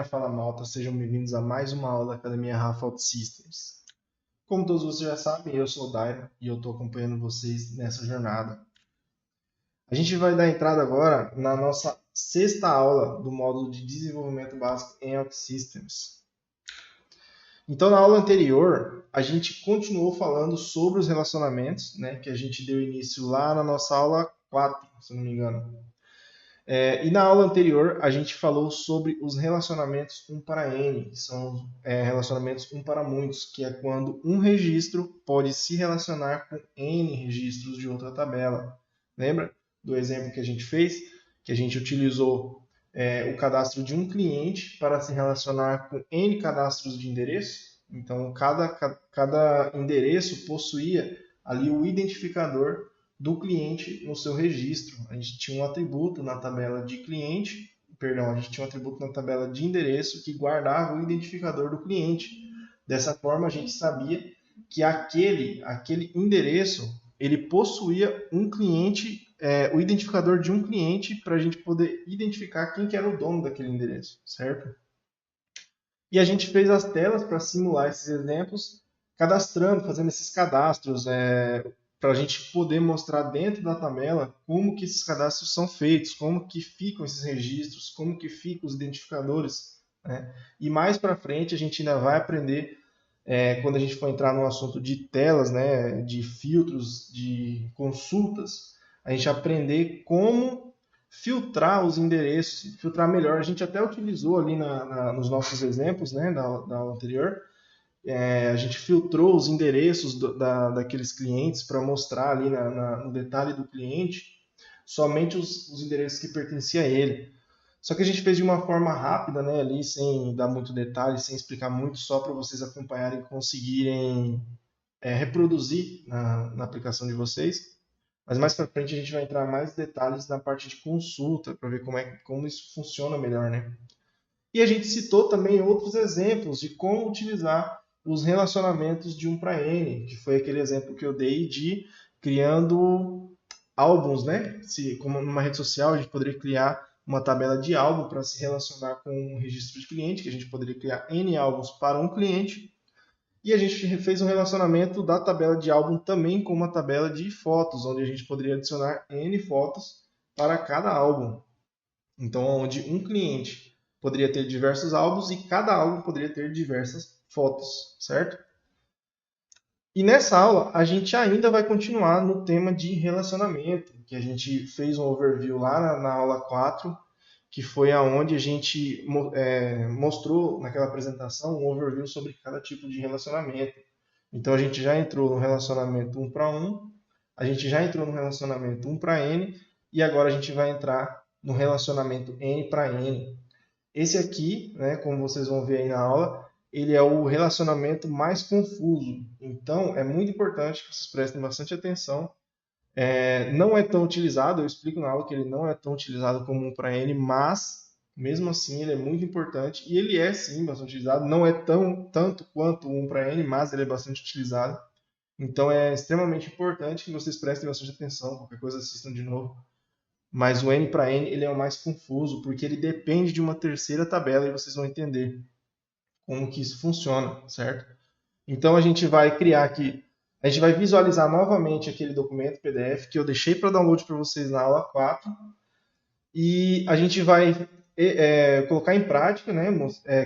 fala malta, sejam bem-vindos a mais uma aula da Academia Rafa OutSystems. Como todos vocês já sabem, eu sou o Dairo e eu estou acompanhando vocês nessa jornada. A gente vai dar entrada agora na nossa sexta aula do módulo de desenvolvimento básico em OutSystems. Então, na aula anterior, a gente continuou falando sobre os relacionamentos, né, que a gente deu início lá na nossa aula 4, se não me engano. E na aula anterior, a gente falou sobre os relacionamentos 1 para N, que são relacionamentos 1 para muitos, que é quando um registro pode se relacionar com N registros de outra tabela. Lembra do exemplo que a gente fez? Que a gente utilizou o cadastro de um cliente para se relacionar com N cadastros de endereço. Então, cada endereço possuía ali o identificador do cliente no seu registro. A gente tinha um atributo na tabela de cliente, a gente tinha um atributo na tabela de endereço que guardava o identificador do cliente. Dessa forma, a gente sabia que aquele endereço ele possuía um cliente, o identificador de um cliente para a gente poder identificar quem que era o dono daquele endereço, certo? E a gente fez as telas para simular esses exemplos, fazendo esses cadastros, para a gente poder mostrar dentro da tabela como que esses cadastros são feitos, como que ficam esses registros, como que ficam os identificadores. Né? E mais para frente a gente ainda vai aprender, quando a gente for entrar no assunto de telas, né, de filtros, de consultas, a gente aprender como filtrar os endereços, filtrar melhor. A gente até utilizou ali nos nossos exemplos, né, da aula anterior, a gente filtrou os endereços daqueles clientes para mostrar ali no detalhe do cliente somente os endereços que pertenciam a ele. Só que a gente fez de uma forma rápida, né, ali, sem dar muito detalhe, sem explicar muito, só para vocês acompanharem e conseguirem reproduzir na aplicação de vocês. Mas mais para frente a gente vai entrar mais detalhes na parte de consulta, para ver como isso funciona melhor, né? E a gente citou também outros exemplos de como utilizar os relacionamentos de 1 para N, que foi aquele exemplo que eu dei de criando álbuns, né? Como numa rede social, a gente poderia criar uma tabela de álbum para se relacionar com um registro de cliente, que a gente poderia criar N álbuns para um cliente. E a gente fez um relacionamento da tabela de álbum também com uma tabela de fotos, onde a gente poderia adicionar N fotos para cada álbum. Então, onde um cliente poderia ter diversos álbuns e cada álbum poderia ter diversas fotos, certo? E nessa aula, a gente ainda vai continuar no tema de relacionamento, que a gente fez um overview lá na aula 4, que foi aonde a gente mostrou naquela apresentação um overview sobre cada tipo de relacionamento. Então, a gente já entrou no relacionamento 1 para 1, a gente já entrou no relacionamento 1 para N, e agora a gente vai entrar no relacionamento N para N. Esse aqui, né, como vocês vão ver aí na aula, ele é o relacionamento mais confuso. Então, é muito importante que vocês prestem bastante atenção. Não é tão utilizado, eu explico na aula que ele não é tão utilizado como 1 para N, mas, mesmo assim, ele é muito importante. E ele é, sim, bastante utilizado. Não é tanto quanto o 1 para N, mas ele é bastante utilizado. Então, é extremamente importante que vocês prestem bastante atenção. Qualquer coisa, assistam de novo. Mas o N para N ele é o mais confuso, porque ele depende de uma terceira tabela e vocês vão entender como que isso funciona, certo? Então a gente vai criar aqui, a gente vai visualizar novamente aquele documento PDF que eu deixei para download para vocês na aula 4 e a gente vai colocar em prática, né,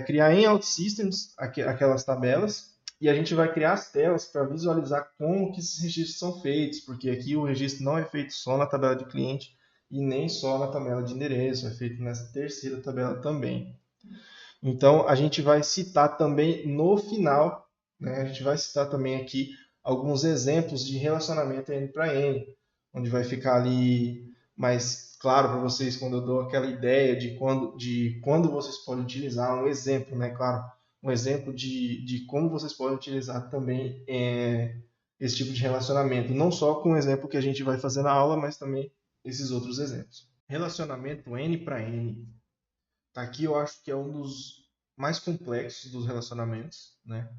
criar em OutSystems aquelas tabelas e a gente vai criar as telas para visualizar como que esses registros são feitos, porque aqui o registro não é feito só na tabela de cliente, e nem só na tabela de endereço, é feito nessa terceira tabela também. Então, a gente vai citar também no final, né, a gente vai citar também aqui alguns exemplos de relacionamento N para N, onde vai ficar ali mais claro para vocês quando eu dou aquela ideia de quando vocês podem utilizar um exemplo, né, claro, um exemplo de como vocês podem utilizar também esse tipo de relacionamento, não só com o exemplo que a gente vai fazer na aula, mas também esses outros exemplos. Relacionamento N para N. Aqui eu acho que é um dos mais complexos dos relacionamentos, né?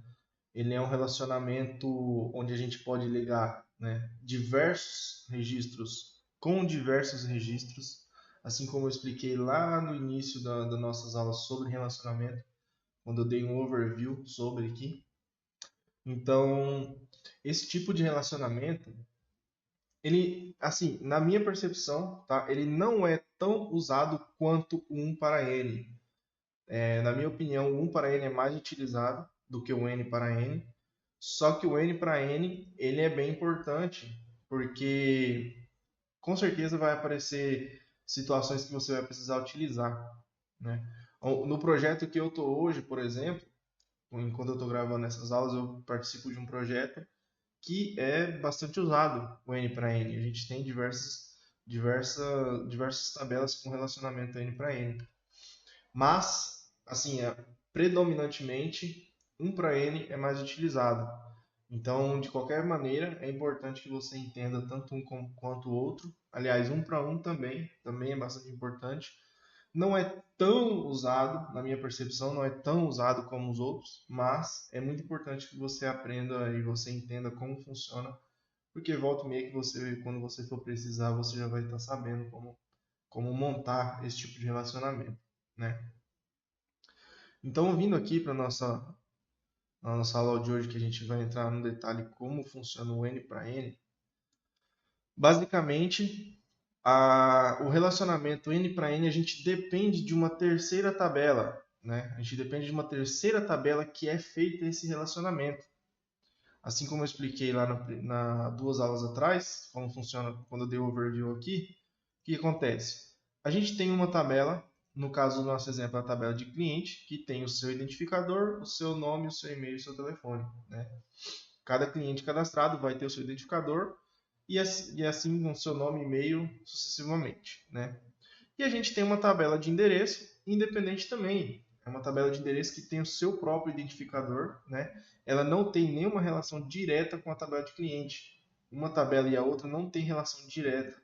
Ele é um relacionamento onde a gente pode ligar, né, diversos registros com diversos registros. assim como eu expliquei lá no início das nossas aulas sobre relacionamento, quando eu dei um overview sobre aqui. Então, esse tipo de relacionamento, ele, assim, na minha percepção, tá? Ele não é tão usado quanto o 1 para N. Na minha opinião, o 1 para N é mais utilizado do que o N para N. Só que o N para N, ele é bem importante, porque com certeza vai aparecer situações que você vai precisar utilizar, né? No projeto que eu estou hoje, por exemplo, enquanto eu estou gravando essas aulas, eu participo de um projeto que é bastante usado, o N para N. A gente tem diversas tabelas com relacionamento N para N. Mas, assim, predominantemente, 1 para N é mais utilizado. Então, de qualquer maneira, é importante que você entenda tanto um quanto o outro. Aliás, 1 para 1 também é bastante importante. Não é tão usado, na minha percepção, não é tão usado como os outros, mas é muito importante que você aprenda e você entenda como funciona, porque volta e meia que você, quando você for precisar, você já vai estar sabendo como montar esse tipo de relacionamento, né? Então, vindo aqui para na nossa aula de hoje, que a gente vai entrar no detalhe como funciona o N para N, basicamente, o relacionamento N para N, a gente depende de uma terceira tabela, né? A gente depende de uma terceira tabela que é feita esse relacionamento. Assim como eu expliquei lá na duas aulas atrás, como funciona quando eu dei o overview aqui, o que acontece? A gente tem uma tabela, no caso do nosso exemplo, a tabela de cliente, que tem o seu identificador, o seu nome, o seu e-mail e o seu telefone, né? Cada cliente cadastrado vai ter o seu identificador e assim com o seu nome e e-mail sucessivamente, né? E a gente tem uma tabela de endereço independente também. É uma tabela de endereço que tem o seu próprio identificador, né? Ela não tem nenhuma relação direta com a tabela de cliente. Uma tabela e a outra não tem relação direta,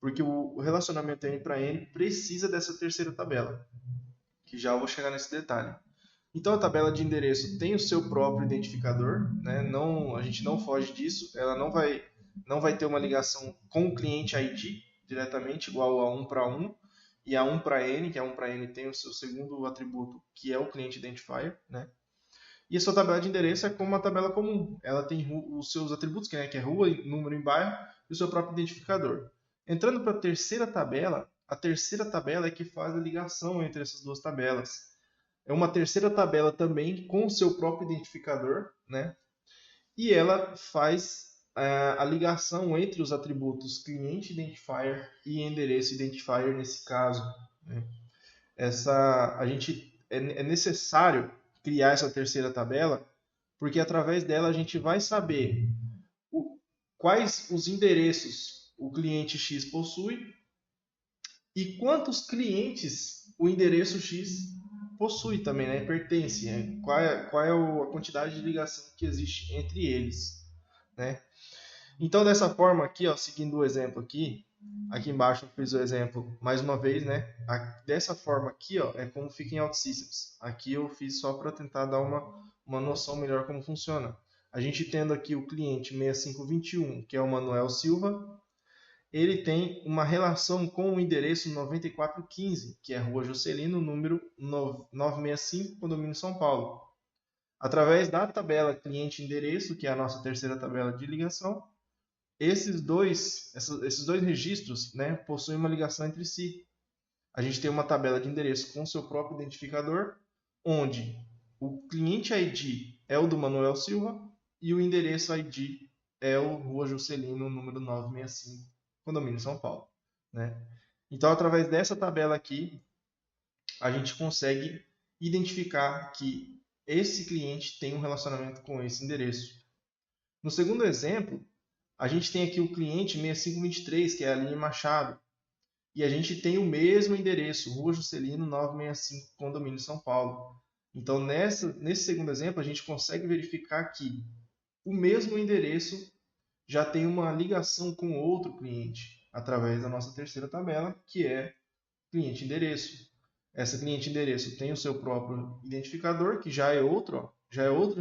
porque o relacionamento N para N precisa dessa terceira tabela, que já eu vou chegar nesse detalhe. Então a tabela de endereço tem o seu próprio identificador, né? Não, a gente não foge disso, ela não vai ter uma ligação com o cliente ID diretamente, igual a 1 para 1, e a 1 para N, que a 1 para N tem o seu segundo atributo, que é o cliente identifier, né? E a sua tabela de endereço é como uma tabela comum. Ela tem os seus atributos, que é rua, número em bairro, e o seu próprio identificador. Entrando para a terceira tabela é que faz a ligação entre essas duas tabelas. É uma terceira tabela também com o seu próprio identificador, né? E ela faz a ligação entre os atributos cliente identifier e endereço identifier nesse caso, né? É necessário criar essa terceira tabela, porque através dela a gente vai saber quais os endereços o cliente X possui e quantos clientes o endereço X possui também, né? Pertence. Né? Qual é a quantidade de ligação que existe entre eles, né? Então, dessa forma aqui, ó, seguindo o exemplo aqui embaixo eu fiz o exemplo mais uma vez, né? Dessa forma aqui, ó, é como fica em OutSystems. Aqui eu fiz só para tentar dar uma noção melhor como funciona. A gente tendo aqui o cliente 6521, que é o Manuel Silva, ele tem uma relação com o endereço 9415, que é Rua Juscelino, número 965, Condomínio São Paulo. Através da tabela cliente-endereço, que é a nossa terceira tabela de ligação, esses dois registros, né, possuem uma ligação entre si. A gente tem uma tabela de endereço com seu próprio identificador, onde o cliente ID é o do Manuel Silva e o endereço ID é o Rua Juscelino, número 965, Condomínio São Paulo, né? Então, através dessa tabela aqui, a gente consegue identificar que esse cliente tem um relacionamento com esse endereço. No segundo exemplo, a gente tem aqui o cliente 6523, que é a linha Machado, e a gente tem o mesmo endereço, Rua Juscelino 965, Condomínio São Paulo. Então, nesse segundo exemplo, a gente consegue verificar que o mesmo endereço já tem uma ligação com outro cliente, através da nossa terceira tabela, que é cliente-endereço. Essa cliente-endereço tem o seu próprio identificador, que já é outro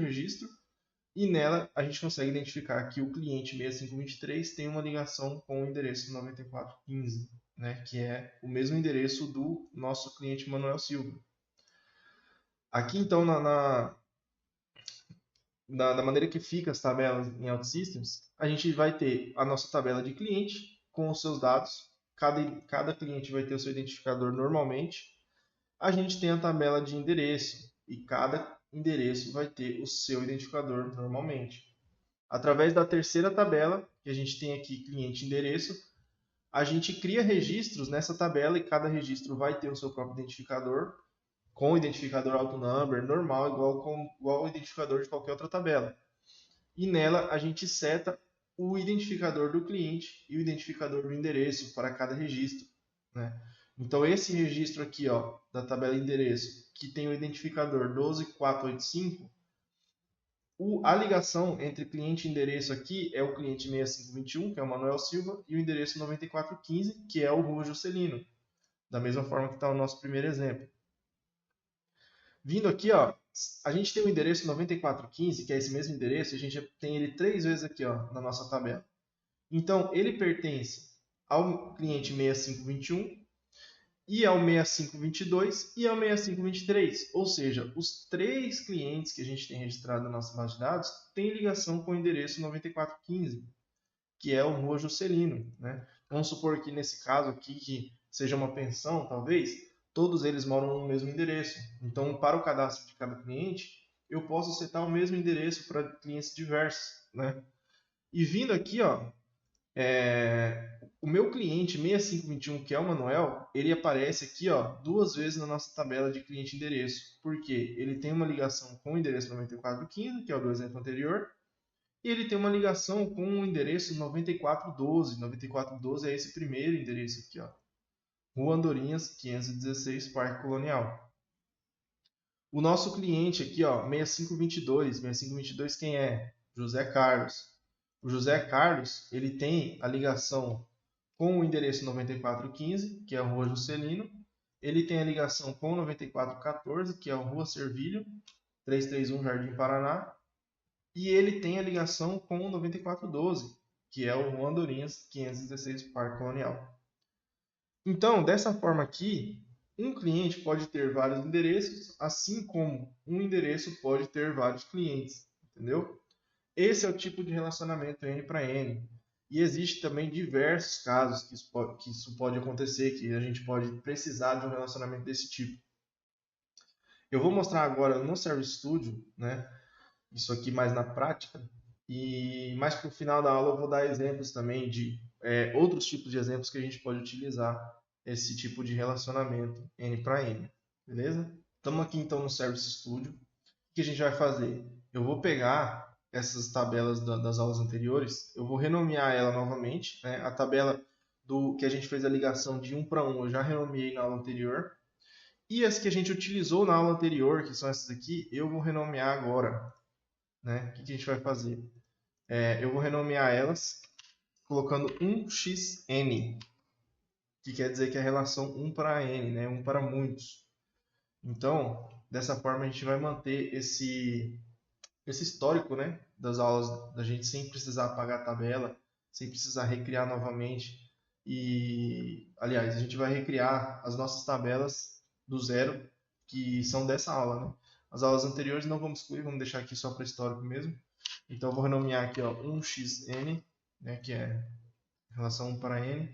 registro, e nela a gente consegue identificar que o cliente 6523 tem uma ligação com o endereço 9415. né, que é o mesmo endereço do nosso cliente Manuel Silva. Aqui, então, da maneira que fica as tabelas em OutSystems, a gente vai ter a nossa tabela de cliente com os seus dados. Cada cliente vai ter o seu identificador normalmente. A gente tem a tabela de endereço e cada endereço vai ter o seu identificador normalmente. Através da terceira tabela, que a gente tem aqui cliente endereço, a gente cria registros nessa tabela e cada registro vai ter o seu próprio identificador, com o identificador autonumber normal, igual ao identificador de qualquer outra tabela. E nela a gente seta o identificador do cliente e o identificador do endereço para cada registro, né? Então esse registro aqui, ó, da tabela endereço, que tem o identificador 12485, a ligação entre cliente e endereço aqui é o cliente 6521, que é o Manuel Silva, e o endereço 9415, que é o Rua Juscelino, da mesma forma que está o nosso primeiro exemplo. Vindo aqui, ó, a gente tem o endereço 9415, que é esse mesmo endereço, a gente tem ele 3 vezes aqui, ó, na nossa tabela. Então, ele pertence ao cliente 6521 e ao 6522 e ao 6523. Ou seja, os 3 clientes que a gente tem registrado na nossa base de dados têm ligação com o endereço 9415, que é o Rua Juscelino, né? Vamos supor que nesse caso aqui, que seja uma pensão, talvez, todos eles moram no mesmo endereço. Então, para o cadastro de cada cliente, eu posso setar o mesmo endereço para clientes diversos, né? E vindo aqui, ó, o meu cliente 6521, que é o Manuel, ele aparece aqui, ó, 2 vezes na nossa tabela de cliente endereço. Por quê? Ele tem uma ligação com o endereço 9415, que é o do exemplo anterior, e ele tem uma ligação com o endereço 9412. 9412 é esse primeiro endereço aqui, ó. Rua Andorinhas, 516, Parque Colonial. O nosso cliente aqui, ó, 6522. 6522 quem é? José Carlos. O José Carlos, ele tem a ligação com o endereço 9415, que é a Rua Juscelino. Ele tem a ligação com o 9414, que é a Rua Servilho, 331 Jardim Paraná. E ele tem a ligação com o 9412, que é o Rua Andorinhas, 516, Parque Colonial. Então, dessa forma aqui, um cliente pode ter vários endereços, assim como um endereço pode ter vários clientes, entendeu? Esse é o tipo de relacionamento N para N. E existe também diversos casos que isso pode acontecer, que a gente pode precisar de um relacionamento desse tipo. Eu vou mostrar agora no Service Studio, né, isso aqui mais na prática, e mais para o final da aula eu vou dar exemplos também de outros tipos de exemplos que a gente pode utilizar esse tipo de relacionamento N para N, beleza? Estamos aqui então no Service Studio. O que a gente vai fazer? Eu vou pegar essas tabelas das aulas anteriores, eu vou renomear ela novamente, né? A tabela do que a gente fez a ligação de 1 para 1 eu já renomeei na aula anterior, e as que a gente utilizou na aula anterior, que são essas aqui, eu vou renomear agora, né? O que a gente vai fazer? Eu vou renomear elas colocando 1xn, que quer dizer que é a relação 1 para n, né? 1 para muitos. Então, dessa forma a gente vai manter esse histórico, né, das aulas, da gente sem precisar apagar a tabela, sem precisar recriar novamente. E, aliás, a gente vai recriar as nossas tabelas do zero, que são dessa aula, né? As aulas anteriores não vamos excluir, vamos deixar aqui só para histórico mesmo. Então, eu vou renomear aqui, ó, 1xn, né, que é relação 1 para n,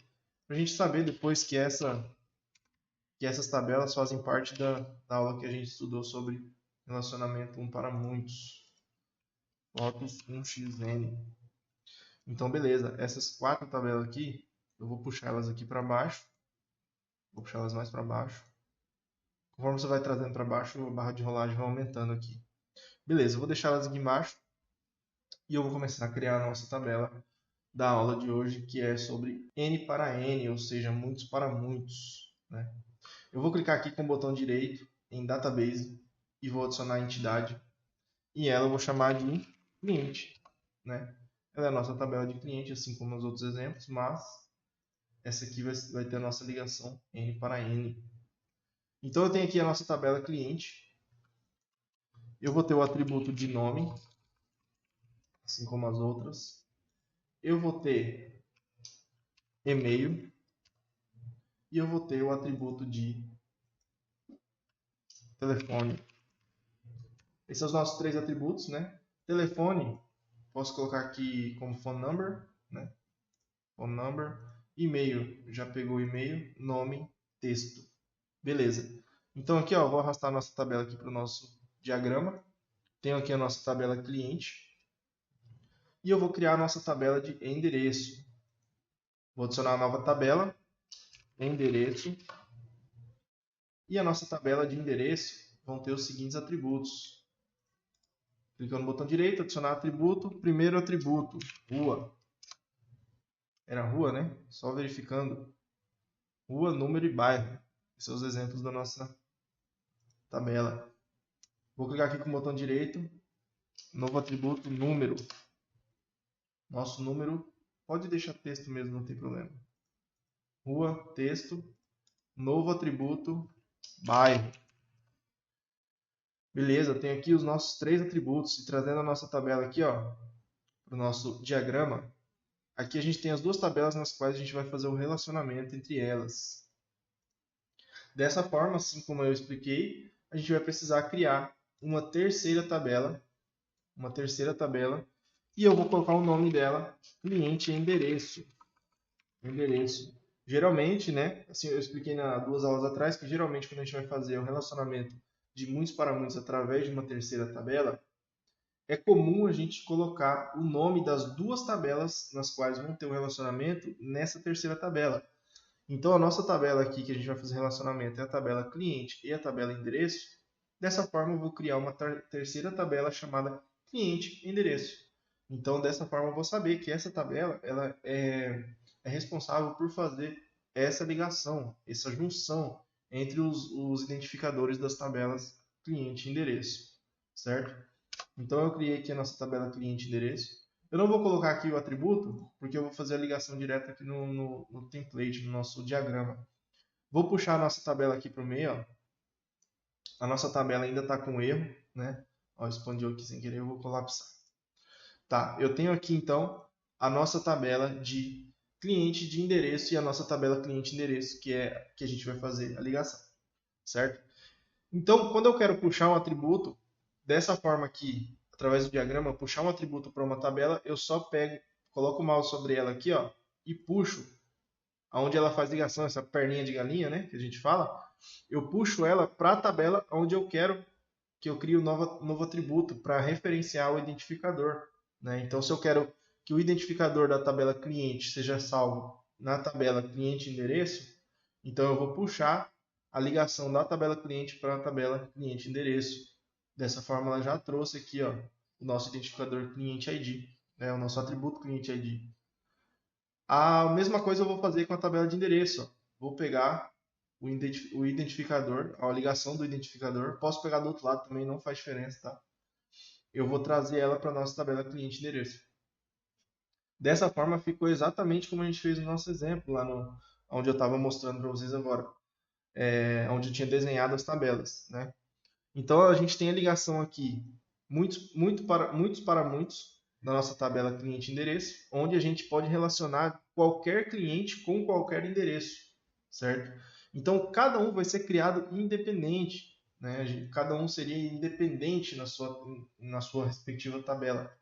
para a gente saber depois que essas tabelas fazem parte da aula que a gente estudou sobre relacionamento 1 para muitos. Lotus 1xn. Então, beleza. Essas 4 tabelas aqui, eu vou puxar elas aqui para baixo. Vou puxar elas mais para baixo. Conforme você vai trazendo para baixo, a barra de rolagem vai aumentando aqui. Beleza, eu vou deixar elas aqui embaixo. E eu vou começar a criar a nossa tabela da aula de hoje, que é sobre N para N, ou seja, muitos para muitos, né? Eu vou clicar aqui com o botão direito em Database e vou adicionar a entidade. E ela eu vou chamar de cliente, né? Ela é a nossa tabela de cliente, assim como os outros exemplos, mas essa aqui vai ter a nossa ligação N para N. Então eu tenho aqui a nossa tabela cliente. Eu vou ter o atributo de nome, assim como as outras. Eu vou ter e-mail. e eu vou ter o atributo de telefone. Esses são os nossos 3 atributos, né? Telefone, posso colocar aqui como phone number, né? Phone number. E-mail, já pegou o e-mail, nome, texto. Beleza. Então aqui, ó, vou arrastar a nossa tabela aqui para o nosso diagrama. Tenho aqui a nossa tabela cliente. E eu vou criar a nossa tabela de endereço. Vou adicionar uma nova tabela, endereço. E a nossa tabela de endereço vão ter os seguintes atributos. Clicando no botão direito, adicionar atributo. Primeiro atributo, rua. Era rua, né? Só verificando. Rua, número e bairro. Esses são os exemplos da nossa tabela. Vou clicar aqui com o botão direito. Novo atributo, número. Nosso número, pode deixar texto mesmo, não tem problema. Rua, texto. Novo atributo, bairro. Beleza, tenho aqui os nossos 3 atributos. E trazendo a nossa tabela aqui, ó, para o nosso diagrama. Aqui a gente tem as 2 tabelas nas quais a gente vai fazer o relacionamento entre elas. Dessa forma, assim como eu expliquei, a gente vai precisar criar uma terceira tabela. E eu vou colocar o nome dela, cliente endereço. Endereço. Geralmente, né, assim eu expliquei 2 aulas atrás, que geralmente quando a gente vai fazer o relacionamento de muitos para muitos através de uma terceira tabela, é comum a gente colocar o nome das 2 tabelas nas quais vão ter o relacionamento nessa terceira tabela. Então, a nossa tabela aqui que a gente vai fazer relacionamento é a tabela cliente e a tabela endereço. Dessa forma, eu vou criar uma terceira tabela chamada cliente endereço. Então, dessa forma, eu vou saber que essa tabela ela é responsável por fazer essa ligação, essa junção entre os identificadores das tabelas cliente e endereço, certo? Então, eu criei aqui a nossa tabela cliente endereço. Eu não vou colocar aqui o atributo, porque eu vou fazer a ligação direta aqui no template, no nosso diagrama. Vou puxar a nossa tabela aqui para o meio. Ó. A nossa tabela ainda está com erro, né? Ó, expandiu aqui sem querer, eu vou colapsar. Tá, eu tenho aqui então a nossa tabela de cliente de endereço e a nossa tabela cliente endereço, que é que a gente vai fazer a ligação, certo? Então, quando eu quero puxar um atributo, dessa forma aqui, através do diagrama, puxar um atributo para uma tabela, eu só pego, coloco o mouse sobre ela aqui, ó, e puxo, aonde ela faz ligação, essa perninha de galinha, né, que a gente fala, eu puxo ela para a tabela onde eu quero que eu crie um novo atributo para referenciar o identificador. Né? Então, se eu quero que o identificador da tabela cliente seja salvo na tabela cliente endereço, então eu vou puxar a ligação da tabela cliente para a tabela cliente endereço. Dessa forma, ela já trouxe aqui ó, o nosso identificador cliente ID, né? O nosso atributo cliente ID. A mesma coisa eu vou fazer com a tabela de endereço. Ó. Vou pegar o identificador, a ligação do identificador. Posso pegar do outro lado também, não faz diferença, tá? Eu vou trazer ela para a nossa tabela cliente endereço. Dessa forma, ficou exatamente como a gente fez no nosso exemplo, lá no, onde eu estava mostrando para vocês agora. Onde eu tinha desenhado as tabelas. Né? Então, a gente tem a ligação aqui, muitos para muitos, na nossa tabela cliente endereço, onde a gente pode relacionar qualquer cliente com qualquer endereço, certo? Então, cada um vai ser criado independente, né? Cada um seria independente na sua respectiva tabela.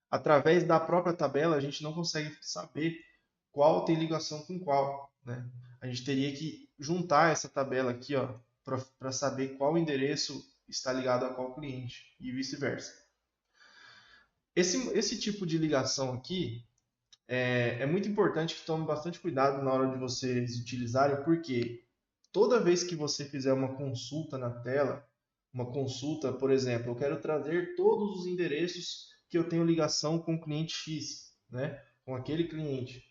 Através da própria tabela, a gente não consegue saber qual tem ligação com qual, né? A gente teria que juntar essa tabela aqui, ó, para saber qual endereço está ligado a qual cliente e vice-versa. Esse tipo de ligação aqui é muito importante que tome bastante cuidado na hora de vocês utilizarem, porque toda vez que você fizer uma consulta na tela, uma consulta, por exemplo, eu quero trazer todos os endereços que eu tenho ligação com o cliente X, né? Com aquele cliente.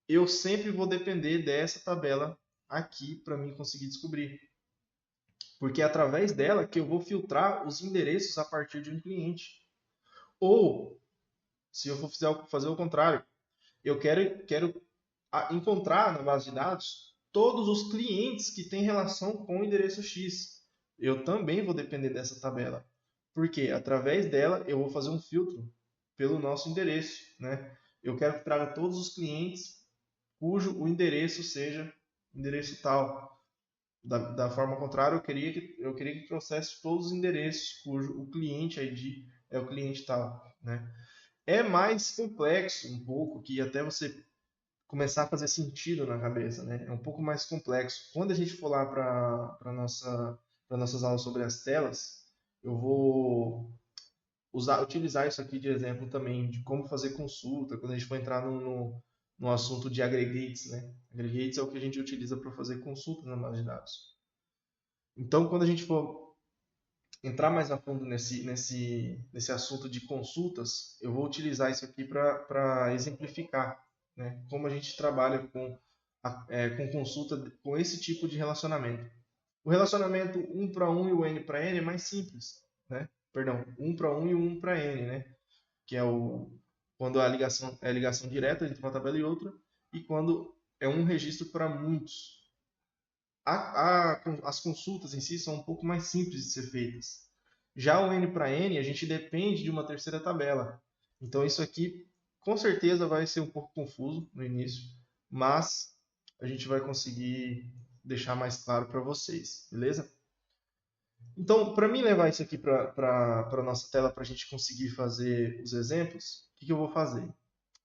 Eu sempre vou depender dessa tabela aqui para mim conseguir descobrir. Porque é através dela que eu vou filtrar os endereços a partir de um cliente. Ou, se eu for fazer o contrário, eu quero encontrar na base de dados todos os clientes que têm relação com o endereço X. Eu também vou depender dessa tabela. Porque através dela eu vou fazer um filtro pelo nosso endereço. Né? Eu quero que traga todos os clientes cujo o endereço seja endereço tal. Da forma contrária, eu queria que trouxesse todos os endereços cujo o cliente ID é o cliente tal, né? É mais complexo um pouco, que até você começar a fazer sentido na cabeça, né? É um pouco mais complexo. Quando a gente for lá para nossas aulas sobre as telas, eu vou utilizar isso aqui de exemplo também, de como fazer consulta, quando a gente for entrar no assunto de aggregates, né? Aggregates é o que a gente utiliza para fazer consulta na base de dados. Então, quando a gente for entrar mais a fundo nesse assunto de consultas, eu vou utilizar isso aqui para exemplificar, né, como a gente trabalha com consulta com esse tipo de relacionamento. O relacionamento 1 para 1 e o N para N é mais simples, né? Perdão, 1 para 1 e 1 para N, né? Que é quando a ligação é a ligação direta entre uma tabela e outra, e quando é um registro para muitos. As consultas em si são um pouco mais simples de ser feitas. Já o N para N, a gente depende de uma terceira tabela. Então isso aqui com certeza vai ser um pouco confuso no início, mas a gente vai conseguir deixar mais claro para vocês, beleza? Então, para mim levar isso aqui para a nossa tela para a gente conseguir fazer os exemplos, o que eu vou fazer?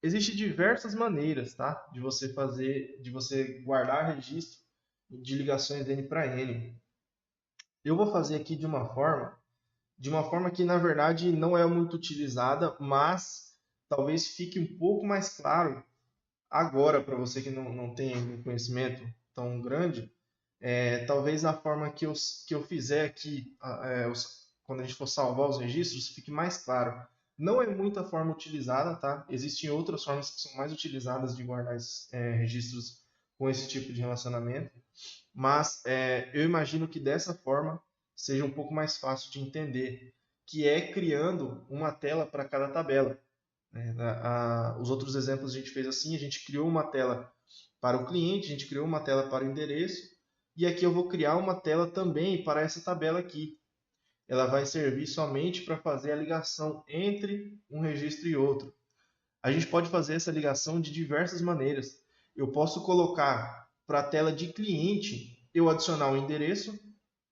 Existem diversas maneiras, tá? De você guardar registro de ligações N para N. Eu vou fazer aqui de uma forma que na verdade não é muito utilizada, mas talvez fique um pouco mais claro agora para você que não tem um conhecimento tão grande. Talvez a forma que eu fizer aqui, quando a gente for salvar os registros, fique mais claro. Não é muita forma utilizada, tá? Existem outras formas que são mais utilizadas de guardar registros com esse tipo de relacionamento, mas eu imagino que dessa forma seja um pouco mais fácil de entender, que é criando uma tela para cada tabela, né? Os outros exemplos a gente fez assim, a gente criou uma tela para o cliente, a gente criou uma tela para o endereço, e aqui eu vou criar uma tela também para essa tabela aqui. Ela vai servir somente para fazer a ligação entre um registro e outro. A gente pode fazer essa ligação de diversas maneiras. Eu posso colocar para a tela de cliente, eu adicionar o endereço,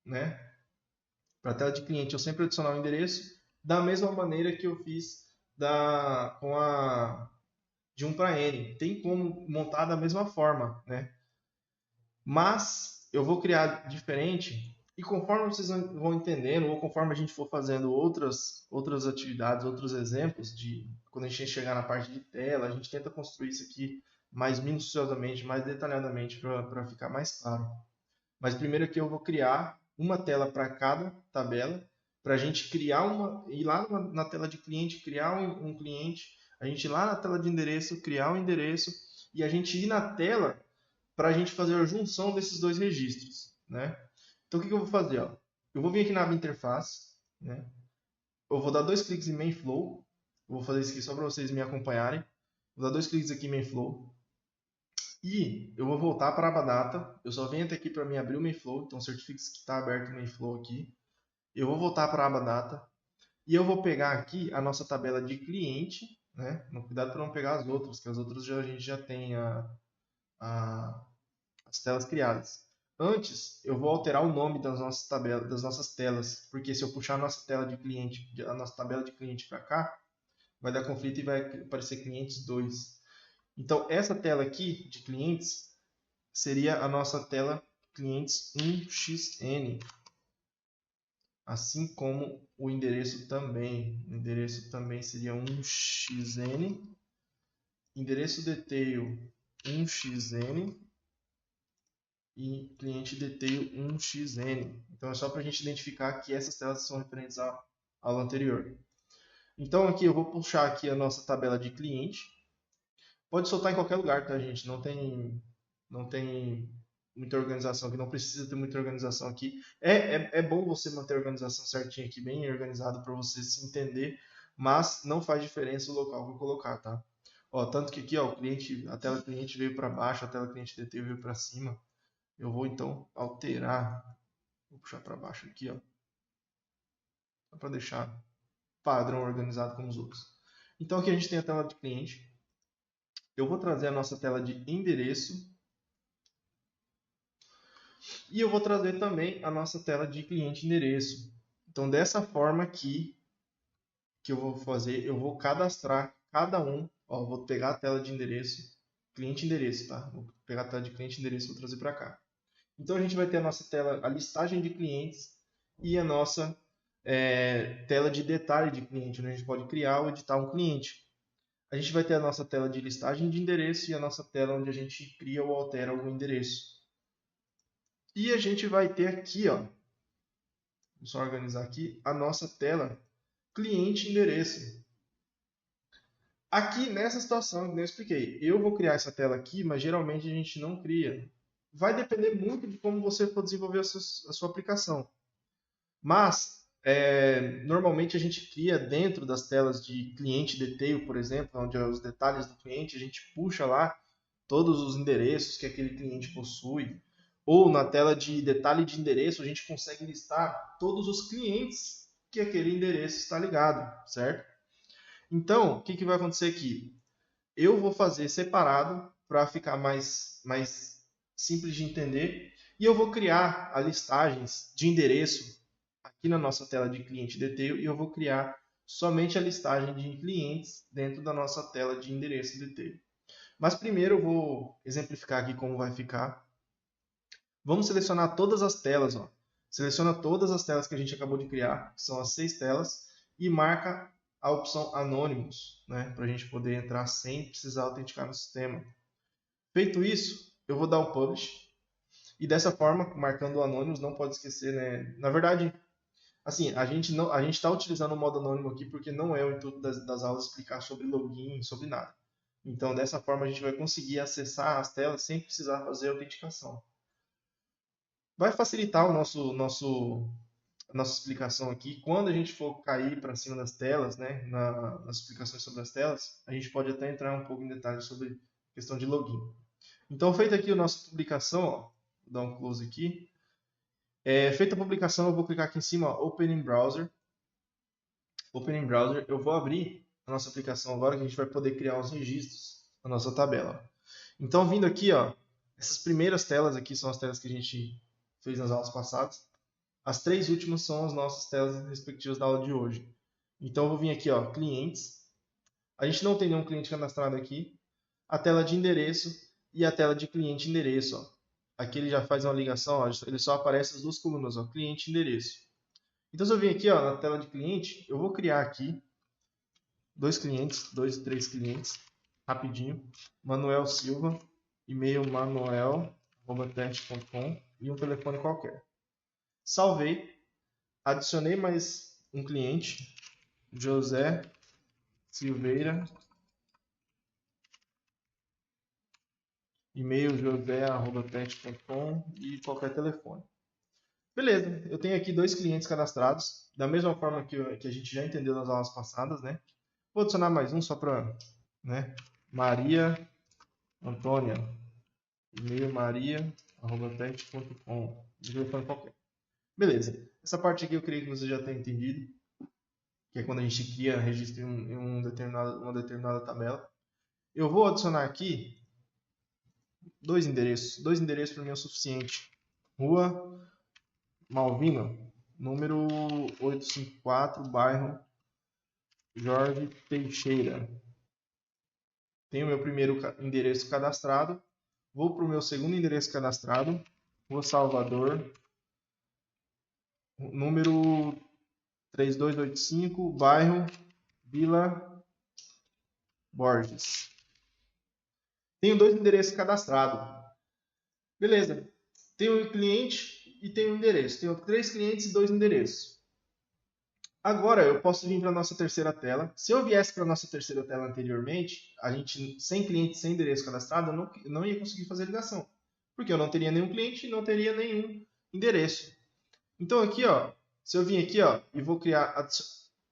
né? Para a tela de cliente, eu sempre adicionar o endereço, da mesma maneira que eu fiz com a de 1 para N. Tem como montar da mesma forma, né? Mas eu vou criar diferente e conforme vocês vão entendendo, ou conforme a gente for fazendo outras atividades, outros exemplos, quando a gente chegar na parte de tela, a gente tenta construir isso aqui mais minuciosamente, mais detalhadamente, para ficar mais claro. Mas primeiro aqui eu vou criar uma tela para cada tabela, para a gente ir lá na tela de cliente, criar um cliente, a gente ir lá na tela de endereço, criar um endereço, e a gente ir na tela para a gente fazer a junção desses dois registros, né? Então o que eu vou fazer? Ó? Eu vou vir aqui na aba interface, né? Eu vou dar dois cliques em main flow, eu vou fazer isso aqui só para vocês me acompanharem. Vou dar dois cliques aqui em main flow e eu vou voltar para a aba data. Eu só venho até aqui para me abrir o main flow, então certifique-se que está aberto o main flow aqui. Eu vou voltar para a aba data e eu vou pegar aqui a nossa tabela de cliente, né? Cuidado para não pegar as outras, que as outras a gente já tem as telas criadas. Antes, eu vou alterar o nome das nossas telas, porque se eu puxar a nossa tela de cliente, a nossa tabela de cliente para cá, vai dar conflito e vai aparecer clientes 2. Então, essa tela aqui de clientes seria a nossa tela clientes 1xn, assim como o endereço também. O endereço também seria 1xn, endereço detail 1xn e cliente detail 1xn. Então é só para a gente identificar que essas telas são referentes à aula anterior. Então aqui eu vou puxar aqui a nossa tabela de cliente. Pode soltar em qualquer lugar, tá, gente? Não tem muita organização aqui, não precisa ter muita organização aqui. É bom você manter a organização certinha aqui, bem organizado para você se entender, mas não faz diferença o local que eu colocar, tá? Ó, tanto que aqui, ó, a tela cliente veio para baixo, a tela cliente detail veio para cima. Eu vou então alterar, vou puxar para baixo aqui, ó, para deixar padrão organizado como os outros. Então aqui a gente tem a tela de cliente. Eu vou trazer a nossa tela de endereço E eu vou trazer também a nossa tela de cliente endereço. Então, dessa forma aqui que eu vou fazer, eu vou cadastrar cada um. Ó, vou pegar a tela de endereço, cliente endereço, tá? Vou pegar a tela de cliente endereço e vou trazer para cá. Então, a gente vai ter a nossa tela, a listagem de clientes e a nossa tela de detalhe de cliente, onde a gente pode criar ou editar um cliente. A gente vai ter a nossa tela de listagem de endereço e a nossa tela onde a gente cria ou altera algum endereço. E a gente vai ter aqui, ó, vou só organizar aqui, a nossa tela cliente endereço. Aqui nessa situação que eu expliquei, eu vou criar essa tela aqui, mas geralmente a gente não cria. Vai depender muito de como você for desenvolver a sua aplicação. Mas, normalmente a gente cria dentro das telas de cliente detail, por exemplo, onde é os detalhes do cliente, a gente puxa lá todos os endereços que aquele cliente possui. Ou na tela de detalhe de endereço, a gente consegue listar todos os clientes que aquele endereço está ligado, certo? Então, o que vai acontecer aqui? Eu vou fazer separado para ficar mais simples de entender. E eu vou criar as listagens de endereço aqui na nossa tela de cliente detail e eu vou criar somente a listagem de clientes dentro da nossa tela de endereço detail. Mas primeiro eu vou exemplificar aqui como vai ficar. Vamos selecionar todas as telas. Ó. Seleciona todas as telas que a gente acabou de criar, que são as 6 telas, e marca a opção Anonymous, né, para a gente poder entrar sem precisar autenticar no sistema. Feito isso, eu vou dar o Publish. E dessa forma, marcando o Anonymous, não pode esquecer, né? Na verdade, assim, a gente está utilizando o modo anônimo aqui porque não é o intuito das aulas explicar sobre login, sobre nada. Então, dessa forma, a gente vai conseguir acessar as telas sem precisar fazer autenticação. Vai facilitar a nossa explicação aqui. Quando a gente for cair para cima das telas, né, nas explicações sobre as telas, a gente pode até entrar um pouco em detalhes sobre a questão de login. Então, feita aqui a nossa publicação, ó, vou dar um close aqui. Feita a publicação, eu vou clicar aqui em cima, ó, Open in Browser. Open in Browser, eu vou abrir a nossa aplicação agora, que a gente vai poder criar os registros na nossa tabela. Então, vindo aqui, ó, essas primeiras telas aqui são as telas que a gente fez nas aulas passadas. As 3 últimas são as nossas telas respectivas da aula de hoje. Então, eu vou vir aqui, ó, clientes. A gente não tem nenhum cliente cadastrado aqui. A tela de endereço e a tela de cliente endereço, ó. Aqui ele já faz uma ligação, ó, ele só aparece as duas colunas, ó, cliente e endereço. Então, se eu vir aqui, ó, na tela de cliente, eu vou criar aqui 2 clientes, 2, 3 clientes, rapidinho. Manuel Silva, e-mail manuel@teste.com e um telefone qualquer. Salvei, adicionei mais um cliente, José Silveira, e-mail josé@teste.com e qualquer telefone. Beleza, eu tenho aqui 2 clientes cadastrados, da mesma forma que a gente já entendeu nas aulas passadas, né? Vou adicionar mais um só para, né? Maria Antônia, e-mail maria@teste.com, telefone qualquer. Beleza, essa parte aqui eu creio que você já tenha entendido, que é quando a gente cria registro em uma determinada tabela. Eu vou adicionar aqui 2 endereços. 2 endereços para mim é o suficiente. Rua Malvina, número 854, bairro Jorge Teixeira. Tenho o meu primeiro endereço cadastrado. Vou para o meu segundo endereço cadastrado. Rua Salvador, número 3285, bairro Vila Borges. Tenho 2 endereços cadastrados. Beleza. Tenho um cliente e tenho um endereço. Tenho 3 clientes e 2 endereços. Agora eu posso vir para a nossa terceira tela. Se eu viesse para a nossa terceira tela anteriormente, a gente sem cliente, sem endereço cadastrado, eu não ia conseguir fazer ligação. Porque eu não teria nenhum cliente e não teria nenhum endereço. Então aqui, ó, se eu vim aqui, ó, e vou criar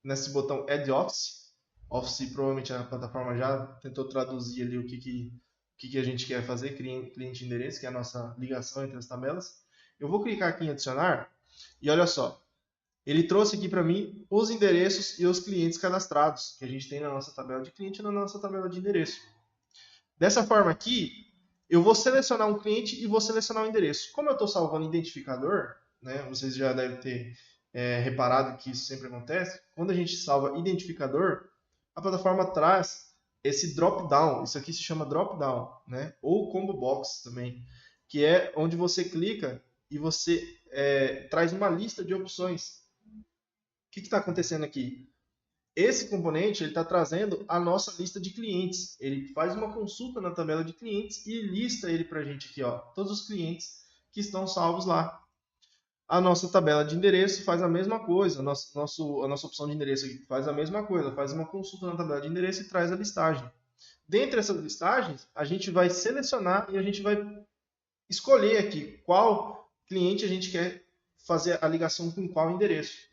nesse botão Add Office. Office provavelmente a plataforma já tentou traduzir ali o que a gente quer fazer, cliente e endereço, que é a nossa ligação entre as tabelas. Eu vou clicar aqui em adicionar e olha só, ele trouxe aqui para mim os endereços e os clientes cadastrados que a gente tem na nossa tabela de cliente e na nossa tabela de endereço. Dessa forma aqui, eu vou selecionar um cliente e vou selecionar um endereço. Como eu estou salvando identificador, né, vocês já devem ter reparado que isso sempre acontece, quando a gente salva identificador, a plataforma traz esse drop-down, isso aqui se chama drop-down, né, ou combo box também, que é onde você clica e você traz uma lista de opções. O que está acontecendo aqui? Esse componente está trazendo a nossa lista de clientes. Ele faz uma consulta na tabela de clientes e lista ele para a gente aqui, ó, todos os clientes que estão salvos lá. A nossa tabela de endereço faz a mesma coisa. A nossa opção de endereço aqui faz a mesma coisa. Faz uma consulta na tabela de endereço e traz a listagem. Dentre essas listagens, a gente vai selecionar e a gente vai escolher aqui qual cliente a gente quer fazer a ligação com qual endereço.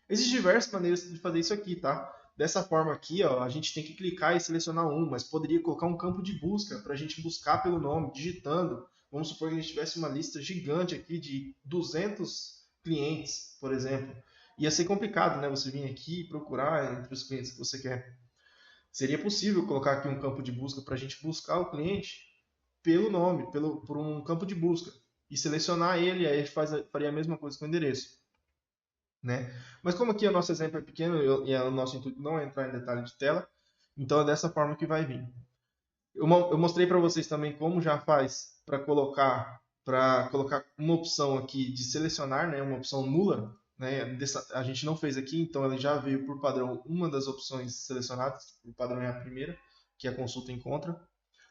Existem diversas maneiras de fazer isso aqui, tá? Dessa forma aqui, ó, a gente tem que clicar e selecionar um, mas poderia colocar um campo de busca para a gente buscar pelo nome, digitando. Vamos supor que a gente tivesse uma lista gigante aqui de 200 clientes, por exemplo. Ia ser complicado, né? Você vir aqui e procurar entre os clientes que você quer. Seria possível colocar aqui um campo de busca para a gente buscar o cliente pelo nome, por um campo de busca. E selecionar ele, aí a gente faria a mesma coisa com o endereço. Né? Mas como aqui o nosso exemplo é pequeno e o nosso intuito não é entrar em detalhe de tela, então é dessa forma que vai vir. Eu mostrei para vocês também como já faz para colocar uma opção aqui de selecionar, né, uma opção nula. Né, a gente não fez aqui, então ela já veio por padrão uma das opções selecionadas, o padrão é a primeira, que a consulta encontra,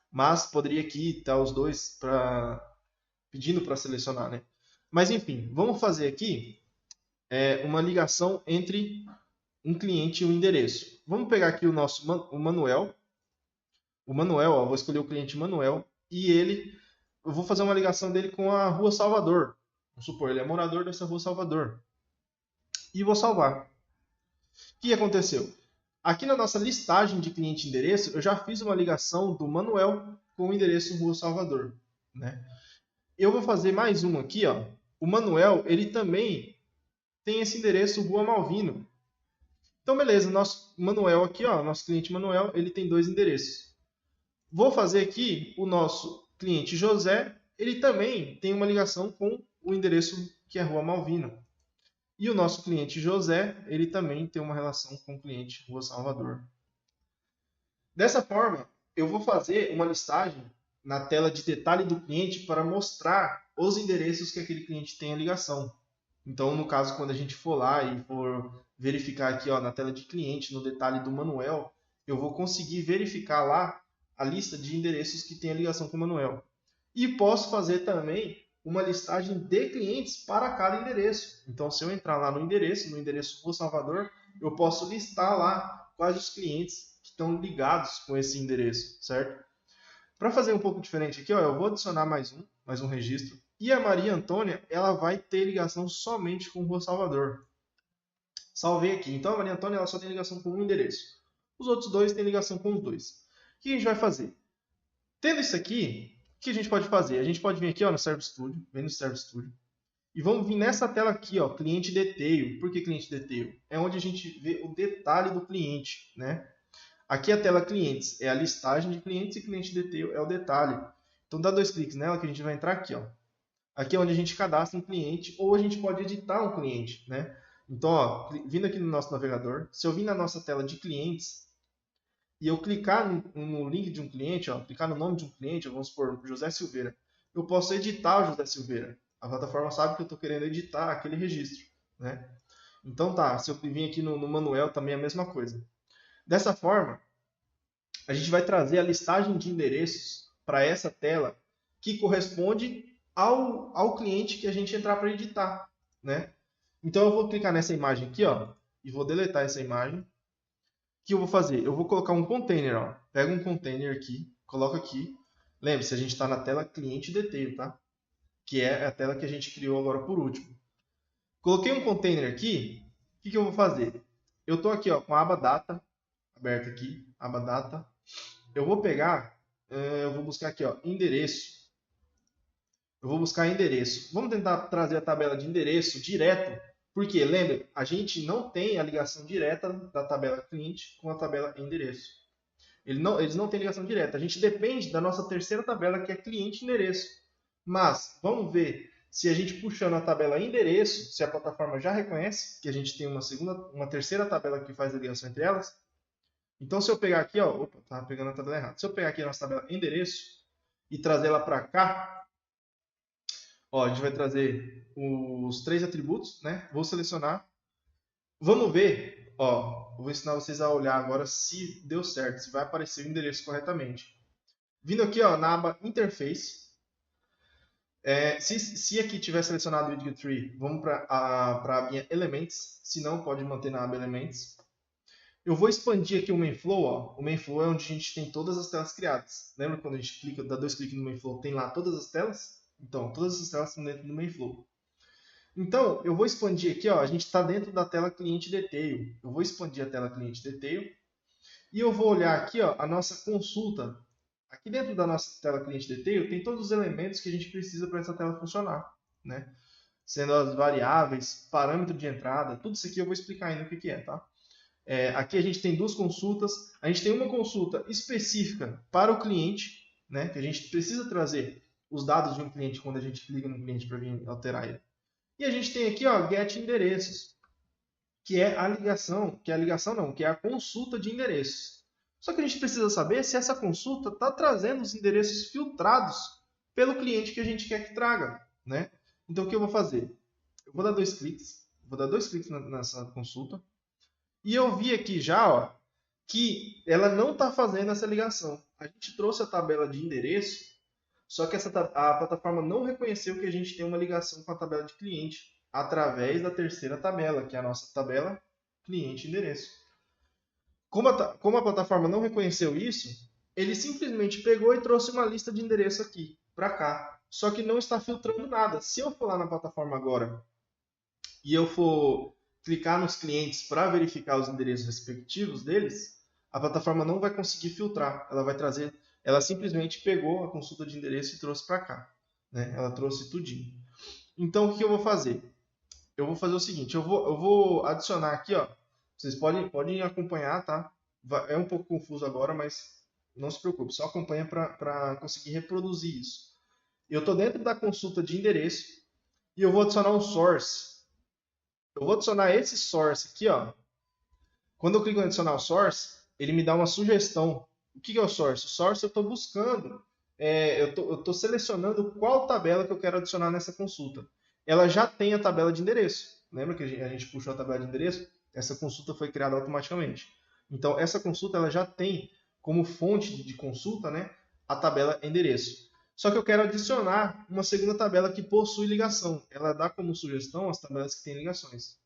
mas poderia aqui estar os dois pedindo para selecionar. Né? Mas enfim, vamos fazer aqui uma ligação entre um cliente e um endereço. Vamos pegar aqui o Manuel. O Manuel, ó, vou escolher o cliente Manuel e eu vou fazer uma ligação dele com a Rua Salvador. Vamos supor, ele é morador dessa Rua Salvador. E vou salvar. O que aconteceu? Aqui na nossa listagem de cliente e endereço, eu já fiz uma ligação do Manuel com o endereço Rua Salvador. Né? Eu vou fazer mais uma aqui. Ó. O Manuel, ele também tem esse endereço Rua Malvino. Então, beleza, nosso Manuel aqui, ó, nosso cliente Manuel, ele tem dois endereços. Vou fazer aqui o nosso cliente José, ele também tem uma ligação com o endereço que é Rua Malvino. E o nosso cliente José, ele também tem uma relação com o cliente Rua Salvador. Dessa forma, eu vou fazer uma listagem na tela de detalhe do cliente para mostrar os endereços que aquele cliente tem a ligação. Então, no caso, quando a gente for lá e for verificar aqui ó, na tela de cliente, no detalhe do Manuel, eu vou conseguir verificar lá a lista de endereços que tem a ligação com o Manuel. E posso fazer também uma listagem de clientes para cada endereço. Então, se eu entrar lá no endereço Rua Salvador, eu posso listar lá quais os clientes que estão ligados com esse endereço, certo? Para fazer um pouco diferente aqui, ó, eu vou adicionar mais um registro. E a Maria Antônia, ela vai ter ligação somente com Rua Salvador. Salvei aqui. Então, a Maria Antônia ela só tem ligação com um endereço. Os outros dois têm ligação com os dois. O que a gente vai fazer? Tendo isso aqui, o que a gente pode fazer? A gente pode vir aqui ó, no Service Studio, vem no Service Studio, e vamos vir nessa tela aqui, ó, Cliente Detail. Por que Cliente Detail? É onde a gente vê o detalhe do cliente, né? Aqui a tela Clientes é a listagem de clientes e Cliente Detail é o detalhe. Então dá dois cliques nela que a gente vai entrar aqui, ó. Aqui é onde a gente cadastra um cliente ou a gente pode editar um cliente, né? Então, ó, vindo aqui no nosso navegador, se eu vir na nossa tela de clientes e eu clicar no link de um cliente, ó, clicar no nome de um cliente, vamos supor José Silveira, eu posso editar o José Silveira. A plataforma sabe que eu estou querendo editar aquele registro, né? Então tá, se eu vir aqui no Manuel também é a mesma coisa. Dessa forma, a gente vai trazer a listagem de endereços para essa tela que corresponde ao cliente que a gente entrar para editar, né? Então eu vou clicar nessa imagem aqui, ó, e vou deletar essa imagem. O que eu vou fazer? Eu vou colocar um container, ó. Pega um container aqui, coloca aqui. Lembre-se, a gente está na tela cliente detail, tá? Que é a tela que a gente criou agora por último. Coloquei um container aqui. O que eu vou fazer? Eu estou aqui, ó, com a aba data aberta aqui, aba data. Eu vou pegar, eu vou buscar aqui, ó, endereço. Eu vou buscar endereço. Vamos tentar trazer a tabela de endereço direto, porque, lembra, a gente não tem a ligação direta da tabela cliente com a tabela endereço. Eles não têm ligação direta. A gente depende da nossa terceira tabela, que é cliente e endereço. Mas vamos ver se a gente puxando a tabela endereço, se a plataforma já reconhece que a gente tem uma terceira tabela que faz a ligação entre elas. Então, se eu pegar aqui, ó, opa, estava pegando a tabela errada. Se eu pegar aqui a nossa tabela endereço e trazer ela para cá, ó, a gente vai trazer os 3 atributos, né? Vou selecionar. Vamos ver, ó, vou ensinar vocês a olhar agora se deu certo, se vai aparecer o endereço corretamente. Vindo aqui, ó, na aba Interface, se aqui tiver selecionado o Widget Tree, vamos para a abinha Elements, se não, pode manter na aba Elements. Eu vou expandir aqui o Mainflow, ó. O Mainflow é onde a gente tem todas as telas criadas. Lembra quando a gente clica, dá 2 cliques no Mainflow, tem lá todas as telas? Então, todas as telas estão dentro do Mainflow. Então, eu vou expandir aqui, ó, a gente está dentro da tela Cliente Detail. Eu vou expandir a tela Cliente Detail e eu vou olhar aqui, ó, a nossa consulta. Aqui dentro da nossa tela Cliente Detail tem todos os elementos que a gente precisa para essa tela funcionar, né? Sendo as variáveis, parâmetro de entrada, tudo isso aqui eu vou explicar ainda o que é, tá? Aqui a gente tem 2 consultas. A gente tem uma consulta específica para o cliente, né? Que a gente precisa trazer os dados de um cliente quando a gente clica no cliente para vir alterar ele. E a gente tem aqui, ó, get endereços, que é a ligação, que é a consulta de endereços. Só que a gente precisa saber se essa consulta está trazendo os endereços filtrados pelo cliente que a gente quer que traga, né? Então o que eu vou fazer? Eu vou dar 2 cliques, nessa consulta. E eu vi aqui já, ó, que ela não está fazendo essa ligação. A gente trouxe a tabela de endereço, só que a plataforma não reconheceu que a gente tem uma ligação com a tabela de cliente através da terceira tabela, que é a nossa tabela cliente endereço. Como a plataforma não reconheceu isso, ele simplesmente pegou e trouxe uma lista de endereço aqui para cá. Só que não está filtrando nada. Se eu for lá na plataforma agora e eu for clicar nos clientes para verificar os endereços respectivos deles, a plataforma não vai conseguir filtrar. Ela simplesmente pegou a consulta de endereço e trouxe para cá, né? Ela trouxe tudinho. Então o que eu vou fazer? Eu vou fazer o seguinte, eu vou adicionar aqui, ó. Vocês podem acompanhar, tá? É um pouco confuso agora, mas não se preocupe, só acompanha para conseguir reproduzir isso. Eu estou dentro da consulta de endereço e eu vou adicionar um source. Eu vou adicionar esse source aqui, ó. Quando eu clico em adicionar o source, ele me dá uma sugestão. O que é o source? O source eu estou buscando, eu estou selecionando qual tabela que eu quero adicionar nessa consulta. Ela já tem a tabela de endereço. Lembra que a gente puxou a tabela de endereço? Essa consulta foi criada automaticamente. Então, essa consulta ela já tem como fonte de consulta, né, a tabela endereço. Só que eu quero adicionar uma segunda tabela que possui ligação. Ela dá como sugestão as tabelas que têm ligações.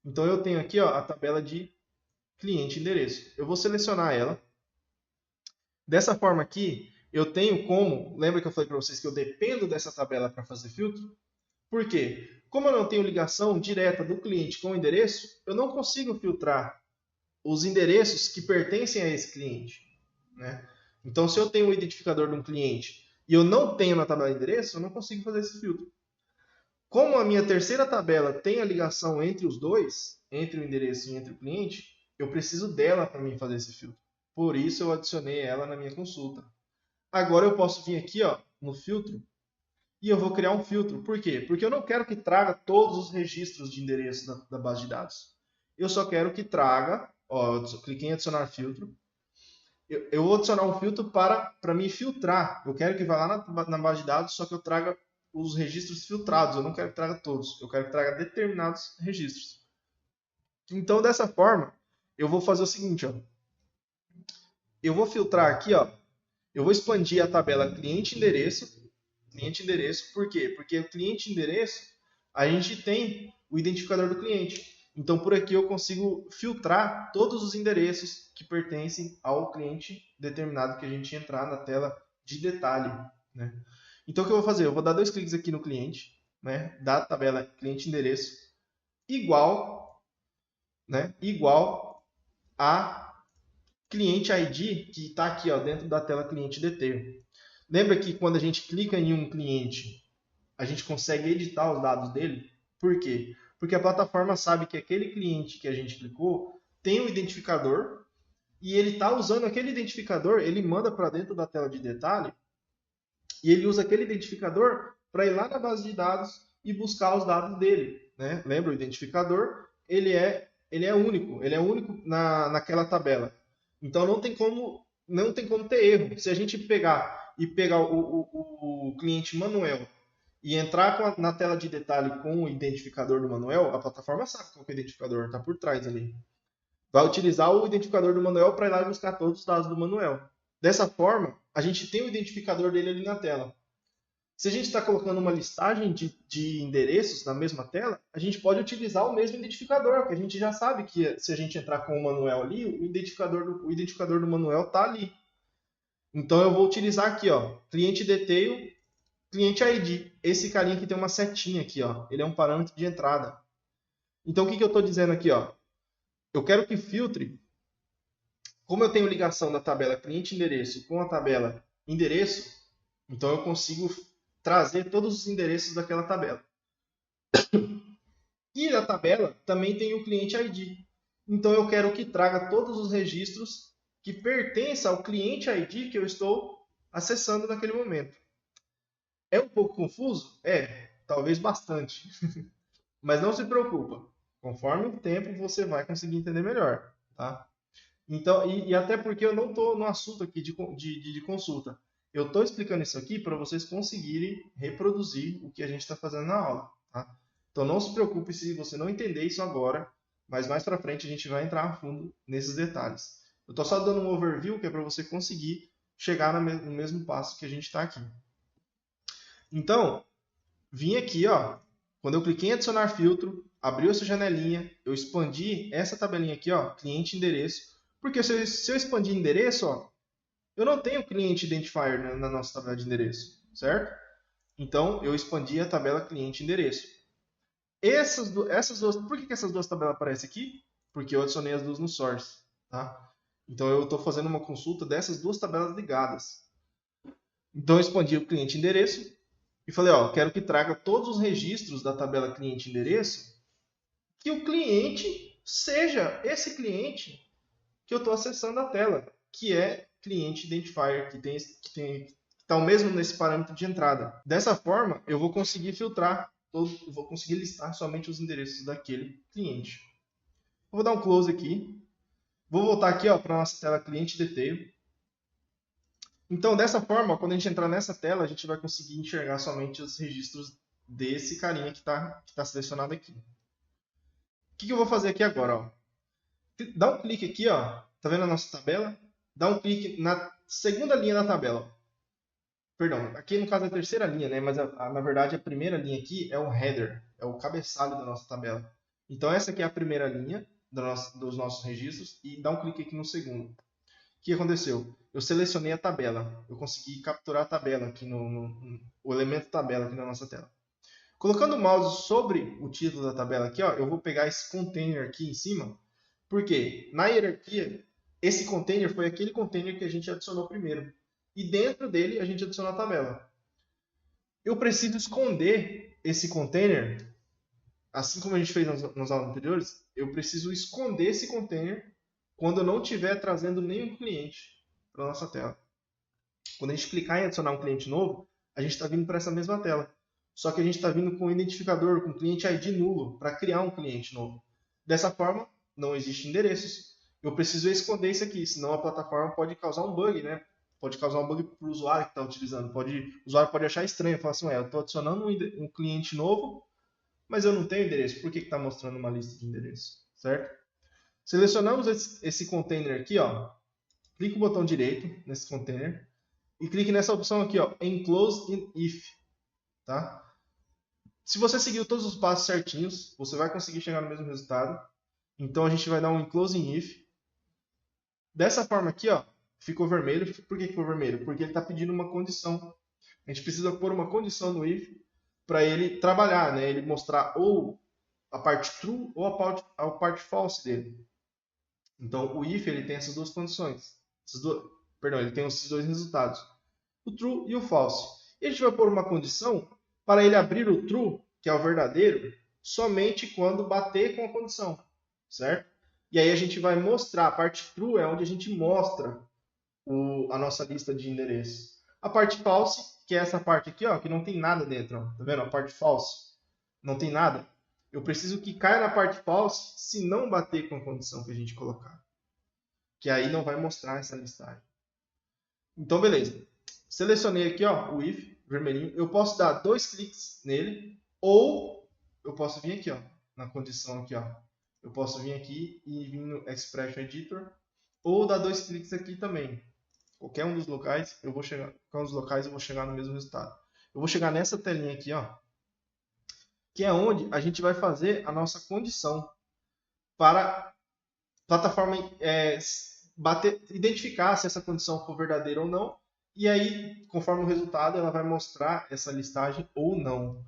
Então, eu tenho aqui, ó, a tabela de cliente endereço. Eu vou selecionar ela. Dessa forma aqui, eu tenho como... Lembra que eu falei para vocês que eu dependo dessa tabela para fazer filtro? Por quê? Como eu não tenho ligação direta do cliente com o endereço, eu não consigo filtrar os endereços que pertencem a esse cliente, né? Então, se eu tenho o identificador de um cliente e eu não tenho na tabela de endereço, eu não consigo fazer esse filtro. Como a minha terceira tabela tem a ligação entre os dois, entre o endereço e entre o cliente, eu preciso dela para mim fazer esse filtro. Por isso eu adicionei ela na minha consulta. Agora eu posso vir aqui, ó, no filtro e eu vou criar um filtro. Por quê? Porque eu não quero que traga todos os registros de endereço da base de dados. Eu só quero que traga, ó, eu cliquei em adicionar filtro. Eu vou adicionar um filtro para me filtrar. Eu quero que vá lá na base de dados, só que eu traga os registros filtrados. Eu não quero que traga todos. Eu quero que traga determinados registros. Então, dessa forma, eu vou fazer o seguinte, ó. Eu vou filtrar aqui, ó. Eu vou expandir a tabela cliente-endereço. Cliente-endereço, por quê? Porque o cliente-endereço, a gente tem o identificador do cliente. Então, por aqui eu consigo filtrar todos os endereços que pertencem ao cliente determinado que a gente entrar na tela de detalhe, né? Então, o que eu vou fazer? Eu vou dar 2 cliques aqui no cliente, né, da tabela cliente-endereço, igual, né, igual a cliente ID que está aqui, ó, dentro da tela cliente detail. Lembra que quando a gente clica em um cliente, a gente consegue editar os dados dele? Por quê? Porque a plataforma sabe que aquele cliente que a gente clicou tem um identificador e ele está usando aquele identificador, ele manda para dentro da tela de detalhe, e ele usa aquele identificador para ir lá na base de dados e buscar os dados dele. Né? Lembra, o identificador ele é único naquela tabela. Então não tem como ter erro. Se a gente pegar o cliente Manuel e entrar na tela de detalhe com o identificador do Manuel, a plataforma sabe qual é o identificador, está por trás ali. Vai utilizar o identificador do Manuel para ir lá e buscar todos os dados do Manuel. Dessa forma, a gente tem o identificador dele ali na tela. Se a gente está colocando uma listagem de endereços na mesma tela, a gente pode utilizar o mesmo identificador, porque a gente já sabe que se a gente entrar com o Manuel ali, o identificador do Manuel está ali. Então eu vou utilizar aqui, ó, cliente detail, cliente ID. Esse carinha aqui tem uma setinha aqui, ó. Ele é um parâmetro de entrada. Então o que eu estou dizendo aqui, ó? Eu quero que filtre. Como eu tenho ligação da tabela cliente endereço com a tabela endereço, então eu consigo trazer todos os endereços daquela tabela. E na tabela também tem o cliente ID. Então eu quero que traga todos os registros que pertencem ao cliente ID que eu estou acessando naquele momento. É um pouco confuso? É, talvez bastante. Mas não se preocupa. Conforme o tempo você vai conseguir entender melhor. Tá? Então, e até porque eu não estou no assunto aqui de consulta. Eu estou explicando isso aqui para vocês conseguirem reproduzir o que a gente está fazendo na aula. Tá? Então não se preocupe se você não entender isso agora, mas mais para frente a gente vai entrar a fundo nesses detalhes. Eu estou só dando um overview que é para você conseguir chegar no mesmo passo que a gente está aqui. Então, vim aqui, ó, quando eu cliquei em adicionar filtro, abriu essa janelinha, eu expandi essa tabelinha aqui, ó, cliente endereço, porque se eu expandir endereço, ó, eu não tenho cliente identifier na nossa tabela de endereço, certo? Então, eu expandi a tabela cliente endereço. Essas duas, por que essas duas tabelas aparecem aqui? Porque eu adicionei as duas no source, tá? Então, eu estou fazendo uma consulta dessas duas tabelas ligadas. Então, eu expandi o cliente endereço e falei, ó, quero que traga todos os registros da tabela cliente endereço, que o cliente seja esse cliente que eu estou acessando a tela, que é cliente identifier, que está o mesmo nesse parâmetro de entrada. Dessa forma, eu vou conseguir filtrar, vou conseguir listar somente os endereços daquele cliente. Eu vou dar um close aqui. Vou voltar aqui para a nossa tela cliente detail. Então, dessa forma, quando a gente entrar nessa tela, a gente vai conseguir enxergar somente os registros desse carinha que está selecionado aqui. O que eu vou fazer aqui agora? Ó? Dá um clique aqui, ó. Tá vendo a nossa tabela? Dá um clique na segunda linha da tabela. Perdão, aqui no caso é a terceira linha, né? Mas na verdade a primeira linha aqui é o header, é o cabeçalho da nossa tabela. Então essa aqui é a primeira linha dos nossos registros e dá um clique aqui no segundo. O que aconteceu? Eu selecionei a tabela, eu consegui capturar a tabela aqui o elemento tabela aqui na nossa tela. Colocando o mouse sobre o título da tabela aqui, ó, eu vou pegar esse container aqui em cima, porque na hierarquia esse container foi aquele container que a gente adicionou primeiro. E dentro dele a gente adiciona a tabela. Eu preciso esconder esse container, assim como a gente fez nas aulas anteriores, eu preciso esconder esse container quando eu não estiver trazendo nenhum cliente para a nossa tela. Quando a gente clicar em adicionar um cliente novo, a gente está vindo para essa mesma tela. Só que a gente está vindo com um identificador, com cliente ID nulo, para criar um cliente novo. Dessa forma, não existe endereços. Eu preciso esconder isso aqui, senão a plataforma pode causar um bug, né? Pode causar um bug para o usuário que está utilizando. O usuário pode achar estranho, falar assim, eu estou adicionando um cliente novo, mas eu não tenho endereço. Por que está mostrando uma lista de endereços? Certo? Selecionamos esse container aqui, ó. Clique o botão direito nesse container e clique nessa opção aqui, ó, Enclose in If. Tá? Se você seguir todos os passos certinhos, você vai conseguir chegar no mesmo resultado. Então a gente vai dar um Enclose in If. Dessa forma aqui, ó, ficou vermelho. Por que ficou vermelho? Porque ele está pedindo uma condição. A gente precisa pôr uma condição no if para ele trabalhar, né? Ele mostrar ou a parte true ou a parte false dele. Então o if ele tem essas duas condições. Ele tem esses dois resultados. O true e o false. E a gente vai pôr uma condição para ele abrir o true, que é o verdadeiro, somente quando bater com a condição. Certo? E aí a gente vai mostrar, a parte true é onde a gente mostra a nossa lista de endereços. A parte false, que é essa parte aqui, ó, que não tem nada dentro. Ó. Tá vendo? A parte false. Não tem nada. Eu preciso que caia na parte false se não bater com a condição que a gente colocar. Que aí não vai mostrar essa listagem. Então, beleza. Selecionei aqui ó, o if, vermelhinho. Eu posso dar 2 cliques nele, ou eu posso vir aqui ó, na condição aqui. Ó. Eu posso vir aqui e vir no Expression Editor, ou dar 2 cliques aqui também. Qualquer um dos locais, eu vou chegar no mesmo resultado. Eu vou chegar nessa telinha aqui, ó, que é onde a gente vai fazer a nossa condição para a plataforma identificar se essa condição for verdadeira ou não. E aí, conforme o resultado, ela vai mostrar essa listagem ou não.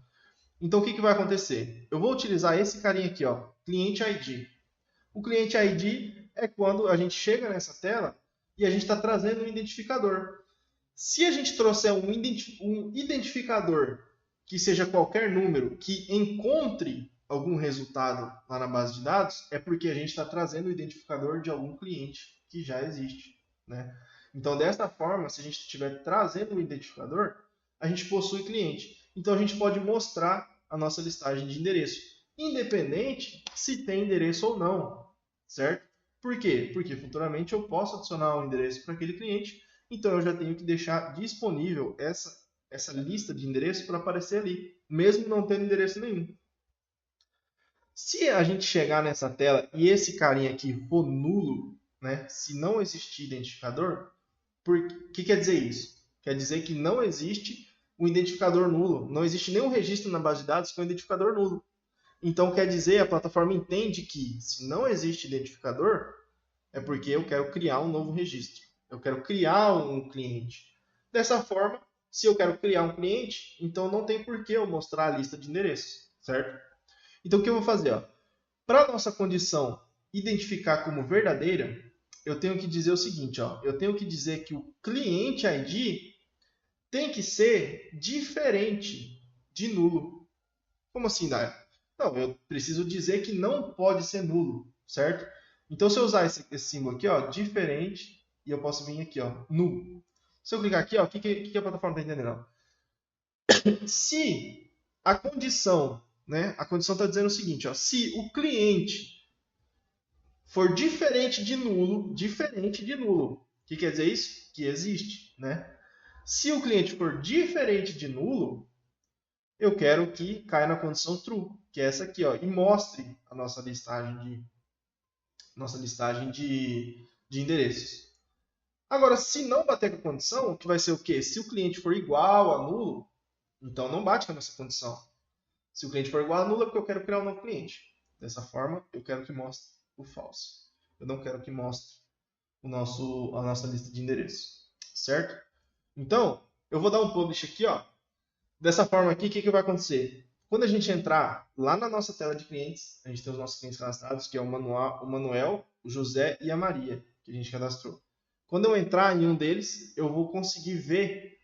Então, o que vai acontecer? Eu vou utilizar esse carinha aqui, ó, cliente ID. O cliente ID é quando a gente chega nessa tela e a gente está trazendo um identificador. Se a gente trouxer um identificador que seja qualquer número que encontre algum resultado lá na base de dados, é porque a gente está trazendo o identificador de algum cliente que já existe. Né? Então, dessa forma, se a gente estiver trazendo um identificador, a gente possui cliente. Então, a gente pode mostrar a nossa listagem de endereço, independente se tem endereço ou não, certo? Por quê? Porque futuramente eu posso adicionar um endereço para aquele cliente, então eu já tenho que deixar disponível essa lista de endereços para aparecer ali, mesmo não tendo endereço nenhum. Se a gente chegar nessa tela e esse carinha aqui for nulo, né, se não existir identificador, o que quer dizer isso? Quer dizer que não existe um identificador nulo, não existe nenhum registro na base de dados com um identificador nulo. Então quer dizer, a plataforma entende que se não existe identificador, é porque eu quero criar um novo registro. Eu quero criar um cliente. Dessa forma, se eu quero criar um cliente, então não tem por que eu mostrar a lista de endereços, certo? Então o que eu vou fazer? Para a nossa condição identificar como verdadeira, eu tenho que dizer o seguinte, ó, eu tenho que dizer que o cliente ID tem que ser diferente de nulo. Como assim, Daio? Não, eu preciso dizer que não pode ser nulo, certo? Então, se eu usar esse símbolo aqui, ó, diferente, e eu posso vir aqui, ó, null. Se eu clicar aqui, ó, o que a plataforma está entendendo? Se a condição, né, a condição está dizendo o seguinte, ó, se o cliente for diferente de nulo, o que quer dizer isso? Que existe, né? Se o cliente for diferente de nulo, eu quero que caia na condição true, que é essa aqui, ó, e mostre a nossa listagem de endereços. Agora, se não bater com a condição, que vai ser o quê? Se o cliente for igual a nulo, então não bate com a nossa condição. Se o cliente for igual a nulo, é porque eu quero criar um novo cliente. Dessa forma, eu quero que mostre o false. Eu não quero que mostre a nossa lista de endereços. Certo? Então, eu vou dar um publish aqui, ó. Dessa forma aqui, o que vai acontecer? Quando a gente entrar lá na nossa tela de clientes, a gente tem os nossos clientes cadastrados, que é o Manuel, o José e a Maria, que a gente cadastrou. Quando eu entrar em um deles, eu vou conseguir ver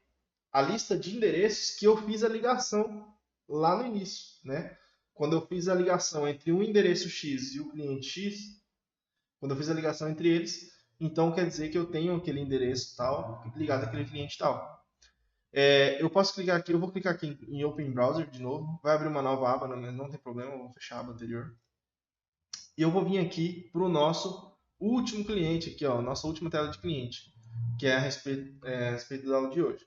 a lista de endereços que eu fiz a ligação lá no início. Né? Quando eu fiz a ligação entre um endereço X e o cliente X, quando eu fiz a ligação entre eles, então quer dizer que eu tenho aquele endereço tal ligado àquele cliente tal. Eu posso clicar aqui, eu vou clicar aqui em Open Browser de novo, vai abrir uma nova aba, não tem problema, eu vou fechar a aba anterior. E eu vou vir aqui para o nosso último cliente, aqui, ó, nossa última tela de cliente, que é a respeito da aula de hoje.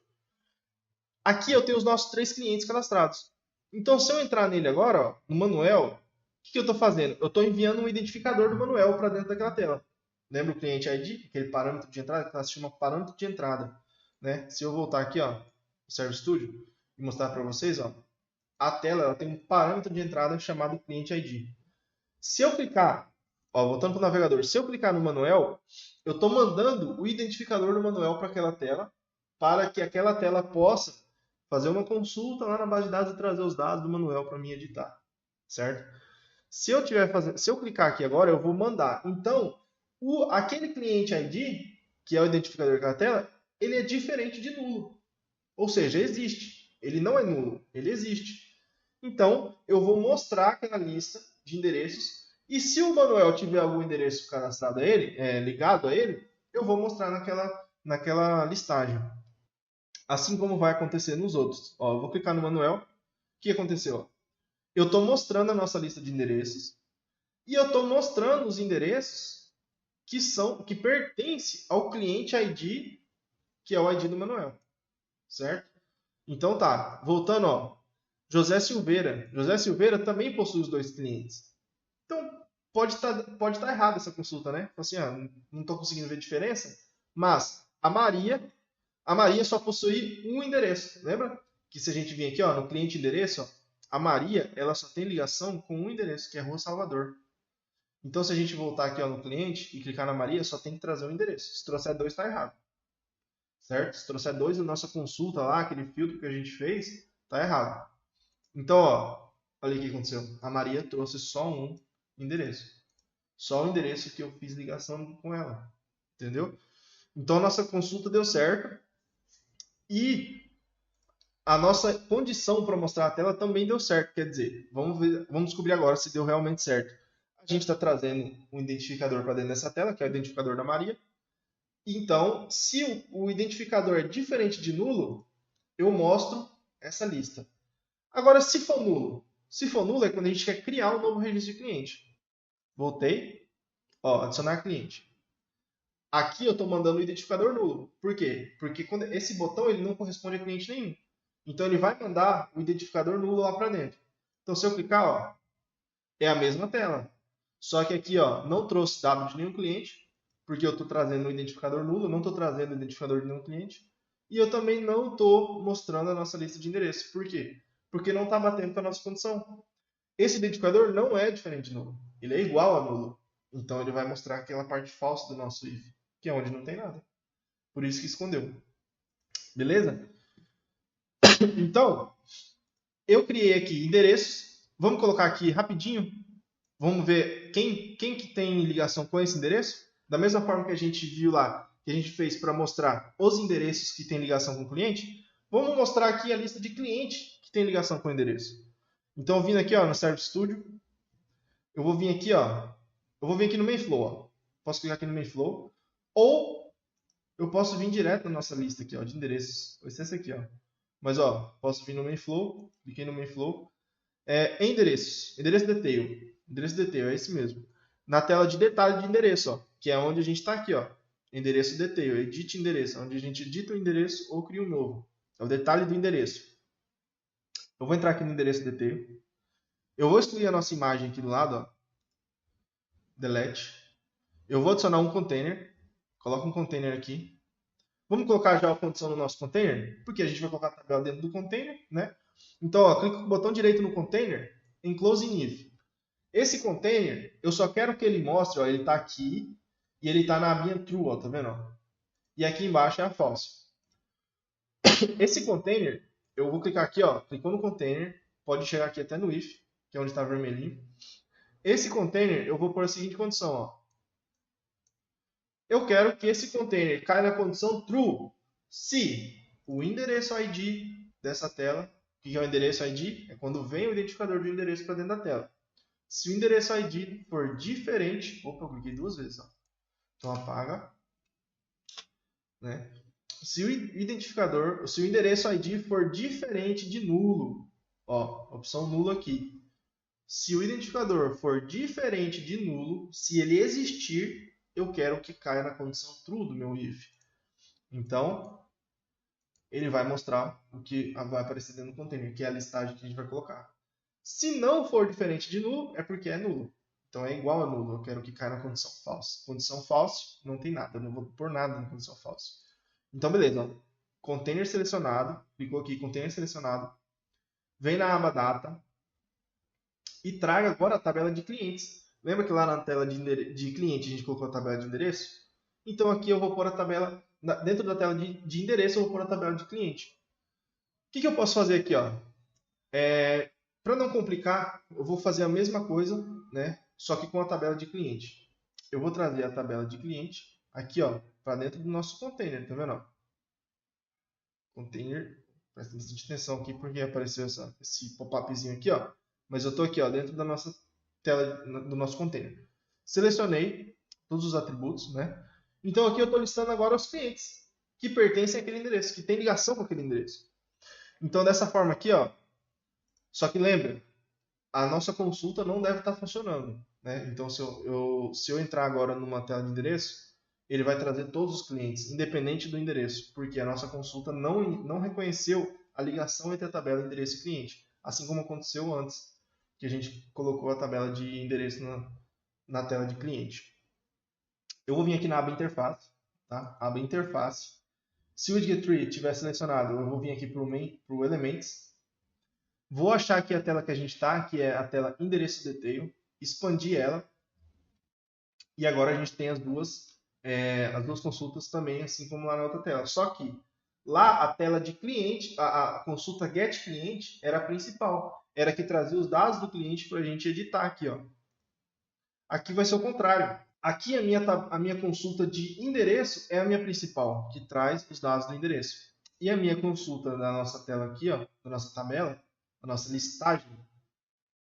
Aqui eu tenho os nossos 3 clientes cadastrados. Então, se eu entrar nele agora, ó, no Manuel, o que eu estou fazendo? Eu estou enviando um identificador do Manuel para dentro daquela tela. Lembra o cliente ID? Aquele parâmetro de entrada, que se chama parâmetro de entrada. Né? Se eu voltar aqui, ó, no Service Studio, e mostrar para vocês, ó, a tela ela tem um parâmetro de entrada chamado cliente ID. Se eu clicar, ó, voltando para o navegador, se eu clicar no Manuel, eu estou mandando o identificador do Manuel para aquela tela, para que aquela tela possa fazer uma consulta lá na base de dados e trazer os dados do Manuel para mim editar, certo? Se eu clicar aqui agora, eu vou mandar. Então, aquele cliente ID, que é o identificador daquela tela, ele é diferente de nulo. Ou seja, existe. Ele não é nulo, ele existe. Então, eu vou mostrar aquela lista de endereços E se o Manuel tiver algum endereço cadastrado a ele, ligado a ele, eu vou mostrar naquela listagem. Assim como vai acontecer nos outros. Ó, eu vou clicar no Manuel. O que aconteceu? Eu estou mostrando a nossa lista de endereços e eu estou mostrando os endereços que pertencem ao cliente ID, que é o ID do Manuel, certo? Então tá, voltando, ó, José Silveira. José Silveira também possui os dois clientes. Então pode tá errado essa consulta, né? Assim, não estou conseguindo ver diferença, mas a Maria só possui um endereço. Lembra que se a gente vir aqui, ó, no cliente endereço, ó, a Maria ela só tem ligação com um endereço, que é Rua Salvador. Então, se a gente voltar aqui, ó, no cliente e clicar na Maria, só tem que trazer um endereço. Se trouxer dois, está errado. Certo? Se trouxer dois na nossa consulta lá, aquele filtro que a gente fez, está errado. Então, ó, olha o que aconteceu. A Maria trouxe só um endereço. Só o endereço que eu fiz ligação com ela. Entendeu? Então, a nossa consulta deu certo. E a nossa condição para mostrar a tela também deu certo. Quer dizer, vamos descobrir agora se deu realmente certo. A gente está trazendo um identificador para dentro dessa tela, que é o identificador da Maria. Então, se o identificador é diferente de nulo, eu mostro essa lista. Agora, se for nulo é quando a gente quer criar um novo registro de cliente. Voltei, ó, adicionar cliente. Aqui eu estou mandando o identificador nulo. Por quê? Porque esse botão ele não corresponde a cliente nenhum. Então ele vai mandar o identificador nulo lá para dentro. Então se eu clicar, ó, é a mesma tela. Só que aqui, ó, não trouxe dado de nenhum cliente, porque eu estou trazendo o identificador nulo, não estou trazendo o identificador de nenhum cliente. E eu também não estou mostrando a nossa lista de endereços. Por quê? Porque não está batendo com a nossa condição. Esse identificador não é diferente de nulo. Ele é igual a nulo. Então ele vai mostrar aquela parte falsa do nosso if, que é onde não tem nada. Por isso que escondeu. Beleza? Então, eu criei aqui endereços. Vamos colocar aqui rapidinho. Vamos ver quem que tem ligação com esse endereço. Da mesma forma que a gente viu lá, que a gente fez para mostrar os endereços que têm ligação com o cliente, vamos mostrar aqui a lista de cliente que tem ligação com o endereço. Então, vindo aqui ó, no Service Studio, eu vou vir aqui, ó. Eu vou vir aqui no Mainflow, ó. Posso clicar aqui no Mainflow. Ou eu posso vir direto na nossa lista aqui, ó, de endereços. Vai ser essa aqui, ó. Mas, ó, posso vir no Mainflow. Cliquei no Mainflow. Endereços. Endereço detail. Endereço detail, é esse mesmo. Na tela de detalhe de endereço, ó, que é onde a gente está aqui, ó. Endereço detail, edit endereço, onde a gente edita o endereço ou cria um novo. É o detalhe do endereço. Eu vou entrar aqui no endereço detail. Eu vou excluir a nossa imagem aqui do lado, ó. Delete. Eu vou adicionar um container. Coloca um container aqui. Vamos colocar já a condição no nosso container, porque a gente vai colocar a tabela dentro do container, né? Então, ó, clica com o botão direito no container, enclose in if. Esse container, eu só quero que ele mostre, ó, ele está aqui e ele está na minha true, ó, tá vendo? Ó? E aqui embaixo é a false. Esse container, eu vou clicar aqui, ó, clicou no container, pode chegar aqui até no if, que é onde está vermelhinho. Esse container, eu vou pôr a seguinte condição, ó. Eu quero que esse container caia na condição true se o endereço ID dessa tela, que é o endereço ID, é quando vem o identificador do endereço para dentro da tela. Se o endereço ID for diferente, opa, eu cliquei duas vezes, ó. Então apaga, né? Se o identificador, se o endereço ID for diferente de nulo, ó, opção nulo aqui. Se o identificador for diferente de nulo, se ele existir, eu quero que caia na condição true do meu if. Então, ele vai mostrar o que vai aparecer dentro do container, que é a listagem que a gente vai colocar. Se não for diferente de nulo, é porque é nulo. Então é igual a nulo, eu quero que caia na condição false. Condição false, não tem nada, eu não vou pôr nada na condição false. Então, beleza. Container selecionado, clicou aqui, container selecionado. Vem na aba data e traga agora a tabela de clientes. Lembra que lá na tela de cliente a gente colocou a tabela de endereço? Então aqui eu vou pôr a tabela, dentro da tela de endereço eu vou pôr a tabela de cliente. O que eu posso fazer aqui? Para não complicar, eu vou fazer a mesma coisa, né? Só que com a tabela de cliente. Eu vou trazer a tabela de cliente aqui, ó, para dentro do nosso container, tá vendo? Container, presta bastante atenção aqui porque apareceu esse pop-upzinho aqui, ó. Mas eu estou aqui, ó, dentro da nossa tela do nosso container. Selecionei todos os atributos, né? Então aqui eu estou listando agora os clientes que pertencem àquele endereço, que tem ligação com aquele endereço. Então dessa forma aqui, ó, só que lembra, a nossa consulta não deve estar funcionando, né? Então se eu entrar agora numa tela de endereço, ele vai trazer todos os clientes, independente do endereço, porque a nossa consulta não reconheceu a ligação entre a tabela endereço e cliente, assim como aconteceu antes, que a gente colocou a tabela de endereço na tela de cliente. Eu vou vir aqui na aba interface, tá? Aba interface. Se o widget tree estiver selecionado, eu vou vir aqui para o Elements. Vou achar aqui a tela que a gente está, que é a tela endereço detail, expandir ela. E agora a gente tem as duas consultas também, assim como lá na outra tela. Só que lá a tela de cliente, a consulta get cliente era a principal. Era que trazia os dados do cliente para a gente editar aqui, ó. Aqui vai ser o contrário. Aqui a minha consulta de endereço é a minha principal, que traz os dados do endereço. E a minha consulta da nossa tela aqui, ó, da nossa tabela, da nossa listagem,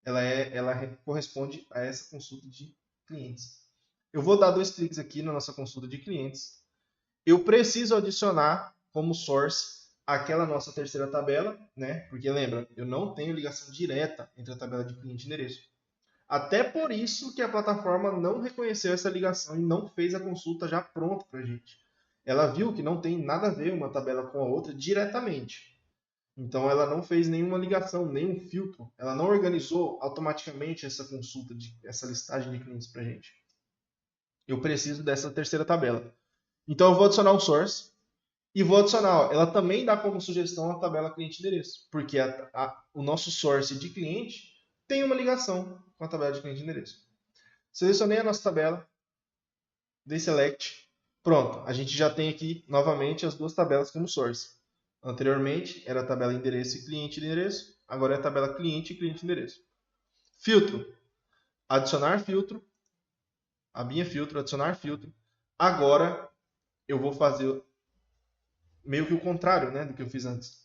ela corresponde a essa consulta de clientes. Eu vou dar 2 cliques aqui na nossa consulta de clientes. Eu preciso adicionar como source aquela nossa terceira tabela, né? Porque lembra, eu não tenho ligação direta entre a tabela de cliente e endereço. Até por isso que a plataforma não reconheceu essa ligação e não fez a consulta já pronta para a gente. Ela viu que não tem nada a ver uma tabela com a outra diretamente. Então ela não fez nenhuma ligação, nenhum filtro. Ela não organizou automaticamente essa consulta, essa listagem de clientes para a gente. Eu preciso dessa terceira tabela. Então eu vou adicionar um source e vou adicionar. Ela também dá como sugestão a tabela cliente-endereço, porque o nosso source de cliente tem uma ligação com a tabela de cliente e endereço. Selecionei a nossa tabela, dei select, pronto. A gente já tem aqui novamente as duas tabelas como source. Anteriormente era a tabela endereço e cliente e endereço, agora é a tabela cliente e cliente e endereço. Filtro, adicionar filtro, abinha filtro, adicionar filtro. Agora eu vou fazer meio que o contrário, né, do que eu fiz antes.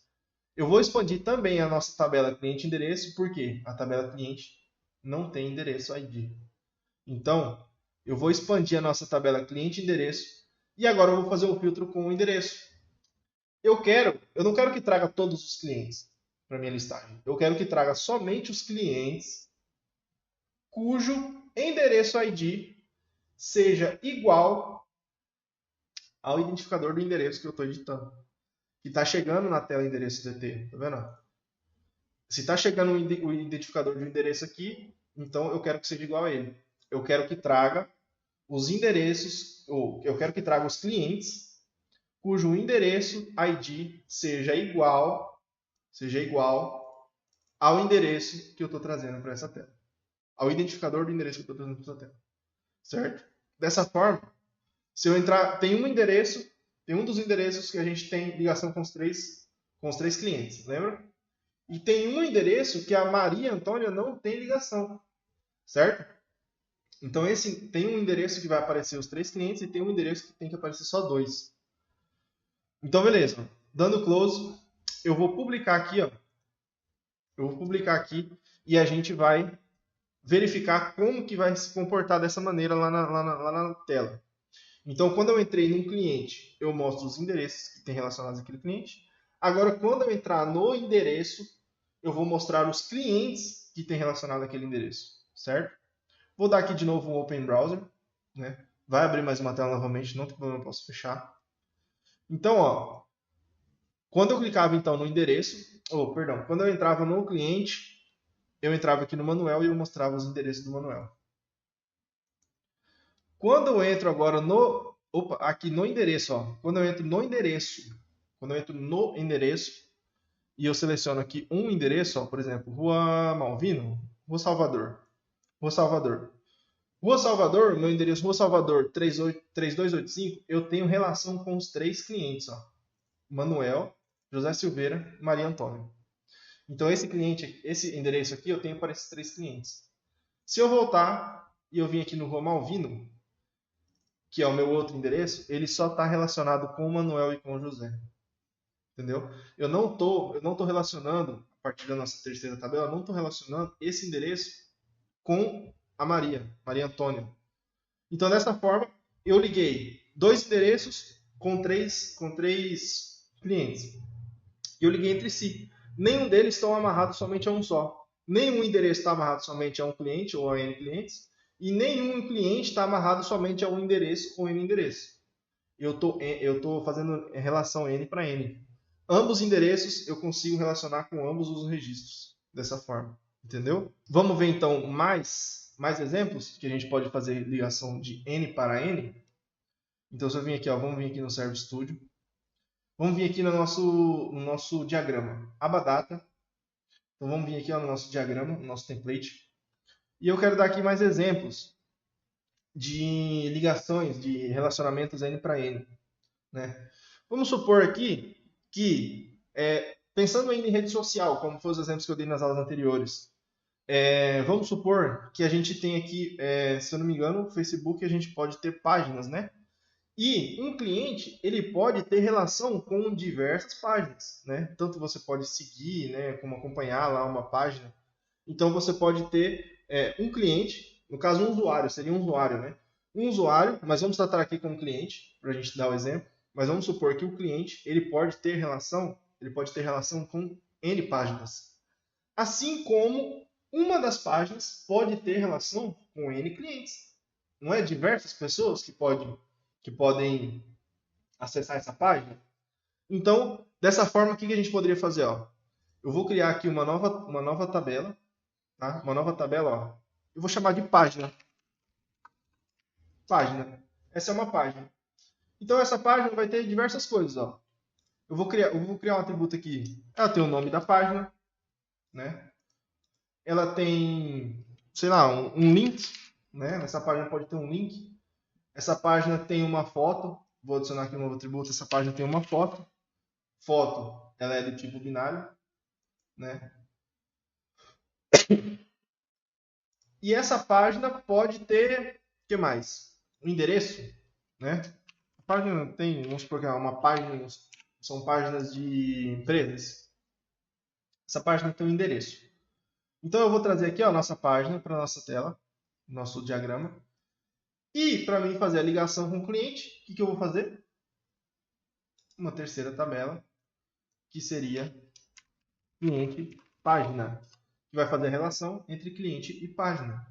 Eu vou expandir também a nossa tabela cliente-endereço, porque a tabela cliente não tem endereço ID. Então, eu vou expandir a nossa tabela cliente-endereço e agora eu vou fazer o filtro com o endereço. Eu não quero que traga todos os clientes para minha listagem. Eu quero que traga somente os clientes cujo endereço ID seja igual ao identificador do endereço que eu estou editando. Que está chegando na tela endereço DT, tá vendo? Se está chegando o identificador do endereço aqui, então eu quero que seja igual a ele. Eu quero que traga os endereços, ou eu quero que traga os clientes cujo endereço ID seja igual ao endereço que eu estou trazendo para essa tela. Ao identificador do endereço que eu estou trazendo para essa tela. Certo? Dessa forma, se eu entrar, tem um dos endereços que a gente tem ligação com os três clientes, lembra? E tem um endereço que a Maria Antônia não tem ligação, certo? Então tem um endereço que vai aparecer os 3 clientes e tem um endereço que tem que aparecer só 2. Então beleza, dando close, eu vou publicar aqui, ó. Eu vou publicar aqui e a gente vai verificar como que vai se comportar dessa maneira lá na tela. Então, quando eu entrei num cliente, eu mostro os endereços que tem relacionados àquele cliente. Agora, quando eu entrar no endereço, eu vou mostrar os clientes que tem relacionado àquele endereço, certo? Vou dar aqui de novo um Open Browser, né? Vai abrir mais uma tela novamente, não tem problema, eu posso fechar. Então, ó, quando eu clicava então no endereço, quando eu entrava no cliente, eu entrava aqui no Manuel e eu mostrava os endereços do Manuel. Quando eu entro agora aqui no endereço, ó, quando eu entro no endereço e eu seleciono aqui um endereço, ó, por exemplo, Rua Malvino, Rua Salvador. Rua Salvador, meu endereço Rua Salvador 3285, eu tenho relação com os 3 clientes, ó. Manuel, José Silveira, Maria Antônia. Então esse endereço aqui eu tenho para esses 3 clientes. Se eu voltar e eu vim aqui no Rua Malvino, que é o meu outro endereço, ele só está relacionado com o Manuel e com o José. Entendeu? Eu não tô relacionando, a partir da nossa terceira tabela, eu não estou relacionando esse endereço com a Maria Antônia. Então, dessa forma, eu liguei 2 endereços com três clientes. E eu liguei entre si. Nenhum deles estão amarrados somente a um só. Nenhum endereço está amarrado somente a um cliente ou a N clientes. E nenhum cliente está amarrado somente a um endereço ou N endereço. Eu estou fazendo relação N para N. Ambos endereços eu consigo relacionar com ambos os registros. Dessa forma. Entendeu? Vamos ver então mais exemplos que a gente pode fazer ligação de N para N. Então, se eu vim aqui, ó, vamos vir aqui no Service Studio. Vamos vir aqui no nosso diagrama. Aba Data. Então, vamos vir aqui ó, no nosso diagrama, no nosso template. E eu quero dar aqui mais exemplos de ligações, de relacionamentos N para N. Né? Vamos supor aqui que, pensando ainda em rede social, como foram os exemplos que eu dei nas aulas anteriores, vamos supor que a gente tem aqui, se eu não me engano, no Facebook a gente pode ter páginas, né? E um cliente, ele pode ter relação com diversas páginas, né? Tanto você pode seguir, né, como acompanhar lá uma página. Então você pode ter um cliente, no caso um usuário, seria um usuário, né? Um usuário, mas vamos tratar aqui como cliente, para a gente dar o exemplo. Mas vamos supor que o cliente, ele pode ter relação com N páginas. Assim como uma das páginas pode ter relação com N clientes. Não é diversas pessoas que podem acessar essa página? Então, dessa forma, o que a gente poderia fazer? Ó? Eu vou criar aqui uma nova tabela. Tá? Uma nova tabela. Ó. Eu vou chamar de página. Página. Essa é uma página. Então, essa página vai ter diversas coisas. Ó. Eu vou criar um atributo aqui. Ela tem o nome da página. Né? Ela tem, sei lá, um link. Né? Nessa página pode ter um link. Essa página tem uma foto. Vou adicionar aqui um novo atributo. Essa página tem uma foto. Foto, ela é do tipo binário. Né? E essa página pode ter, o que mais? Um endereço. Né? A página tem, vamos supor que é uma página, são páginas de empresas. Essa página tem um endereço. Então eu vou trazer aqui a nossa página para a nossa tela, nosso diagrama. E para mim fazer a ligação com o cliente, o que eu vou fazer? Uma terceira tabela, que seria cliente página, que vai fazer a relação entre cliente e página.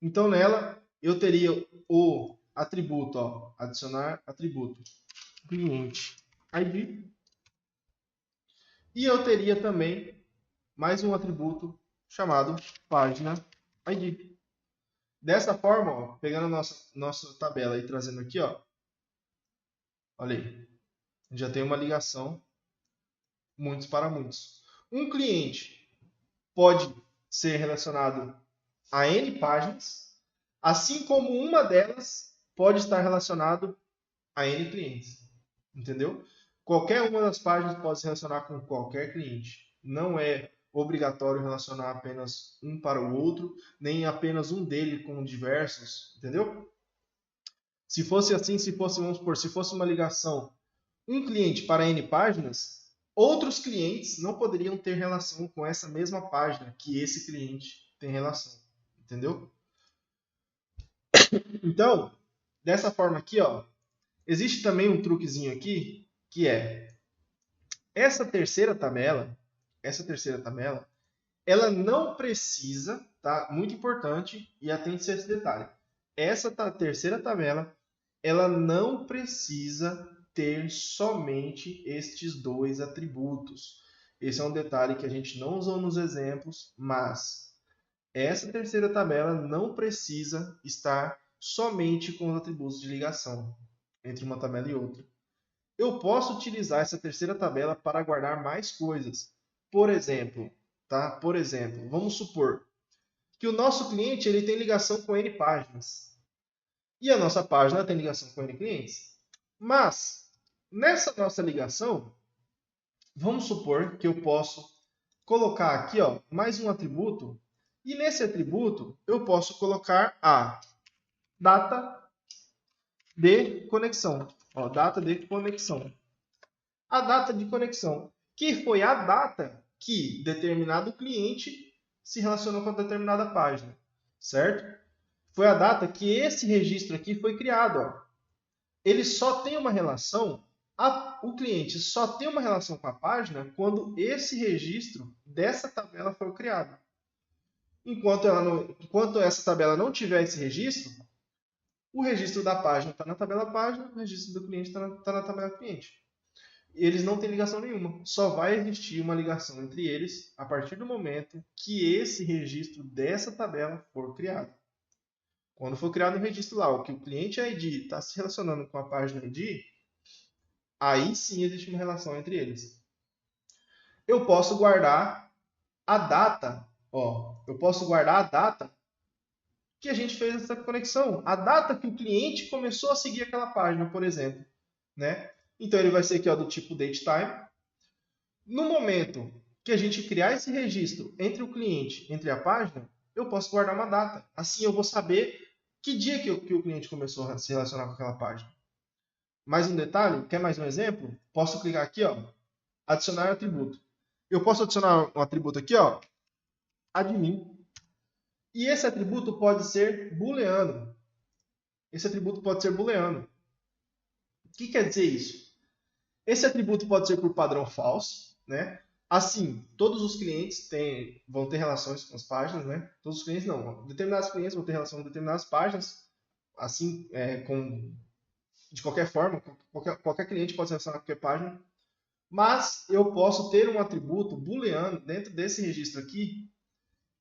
Então nela eu teria o atributo, ó, adicionar atributo cliente ID, e eu teria também mais um atributo chamado página ID. Dessa forma, ó, pegando a nossa tabela e trazendo aqui, ó, olha aí, já tem uma ligação muitos para muitos. Um cliente pode ser relacionado a N páginas, assim como uma delas pode estar relacionado a N clientes. Entendeu? Qualquer uma das páginas pode se relacionar com qualquer cliente. Não é obrigatório relacionar apenas um para o outro, nem apenas um dele com diversos. Entendeu? Se fosse assim, vamos supor, se fosse uma ligação um cliente para N páginas, outros clientes não poderiam ter relação com essa mesma página que esse cliente tem relação. Entendeu? Então, dessa forma aqui, ó, existe também um truquezinho aqui, que é essa terceira tabela, ela não precisa, tá? Muito importante, e atente-se a esse detalhe. Essa terceira tabela, ela não precisa ter somente estes dois atributos. Esse é um detalhe que a gente não usou nos exemplos, mas essa terceira tabela não precisa estar somente com os atributos de ligação entre uma tabela e outra. Eu posso utilizar essa terceira tabela para guardar mais coisas. Por exemplo, vamos supor que o nosso cliente ele tem ligação com N páginas. E a nossa página tem ligação com N clientes. Mas, nessa nossa ligação, vamos supor que eu posso colocar aqui ó, mais um atributo. E nesse atributo, eu posso colocar a data de conexão. Ó, data de conexão. A data de conexão, que foi a data que determinado cliente se relacionou com determinada página, certo? foi a data que esse registro aqui foi criado. Ó. Ele só tem uma relação, o cliente só tem uma relação com a página quando esse registro dessa tabela for criado. Enquanto essa tabela não tiver esse registro, o registro da página está na tabela página, o registro do cliente está na tabela cliente. Eles não têm ligação nenhuma. Só vai existir uma ligação entre eles a partir do momento que esse registro dessa tabela for criado. Quando for criado um registro lá, o que o cliente ID está se relacionando com a página ID, aí sim existe uma relação entre eles. Eu posso guardar a data, eu posso guardar a data que a gente fez essa conexão, a data que o cliente começou a seguir aquela página, por exemplo, né? Então ele vai ser aqui do tipo datetime. No momento que a gente criar esse registro entre o cliente, entre a página, eu posso guardar uma data. Assim eu vou saber que dia que o cliente começou a se relacionar com aquela página. Mais um detalhe, quer mais um exemplo? Posso clicar aqui, adicionar atributo. Eu posso adicionar um atributo aqui, admin. E esse atributo pode ser booleano. Esse atributo pode ser booleano. O que quer dizer isso? Esse atributo pode ser por padrão false, né? Assim, todos os clientes vão ter relações com as páginas, né? Todos os clientes não. Determinados clientes vão ter relação com determinadas páginas. Assim, de qualquer forma, qualquer cliente pode se relacionar com qualquer página. Mas eu posso ter um atributo booleano dentro desse registro aqui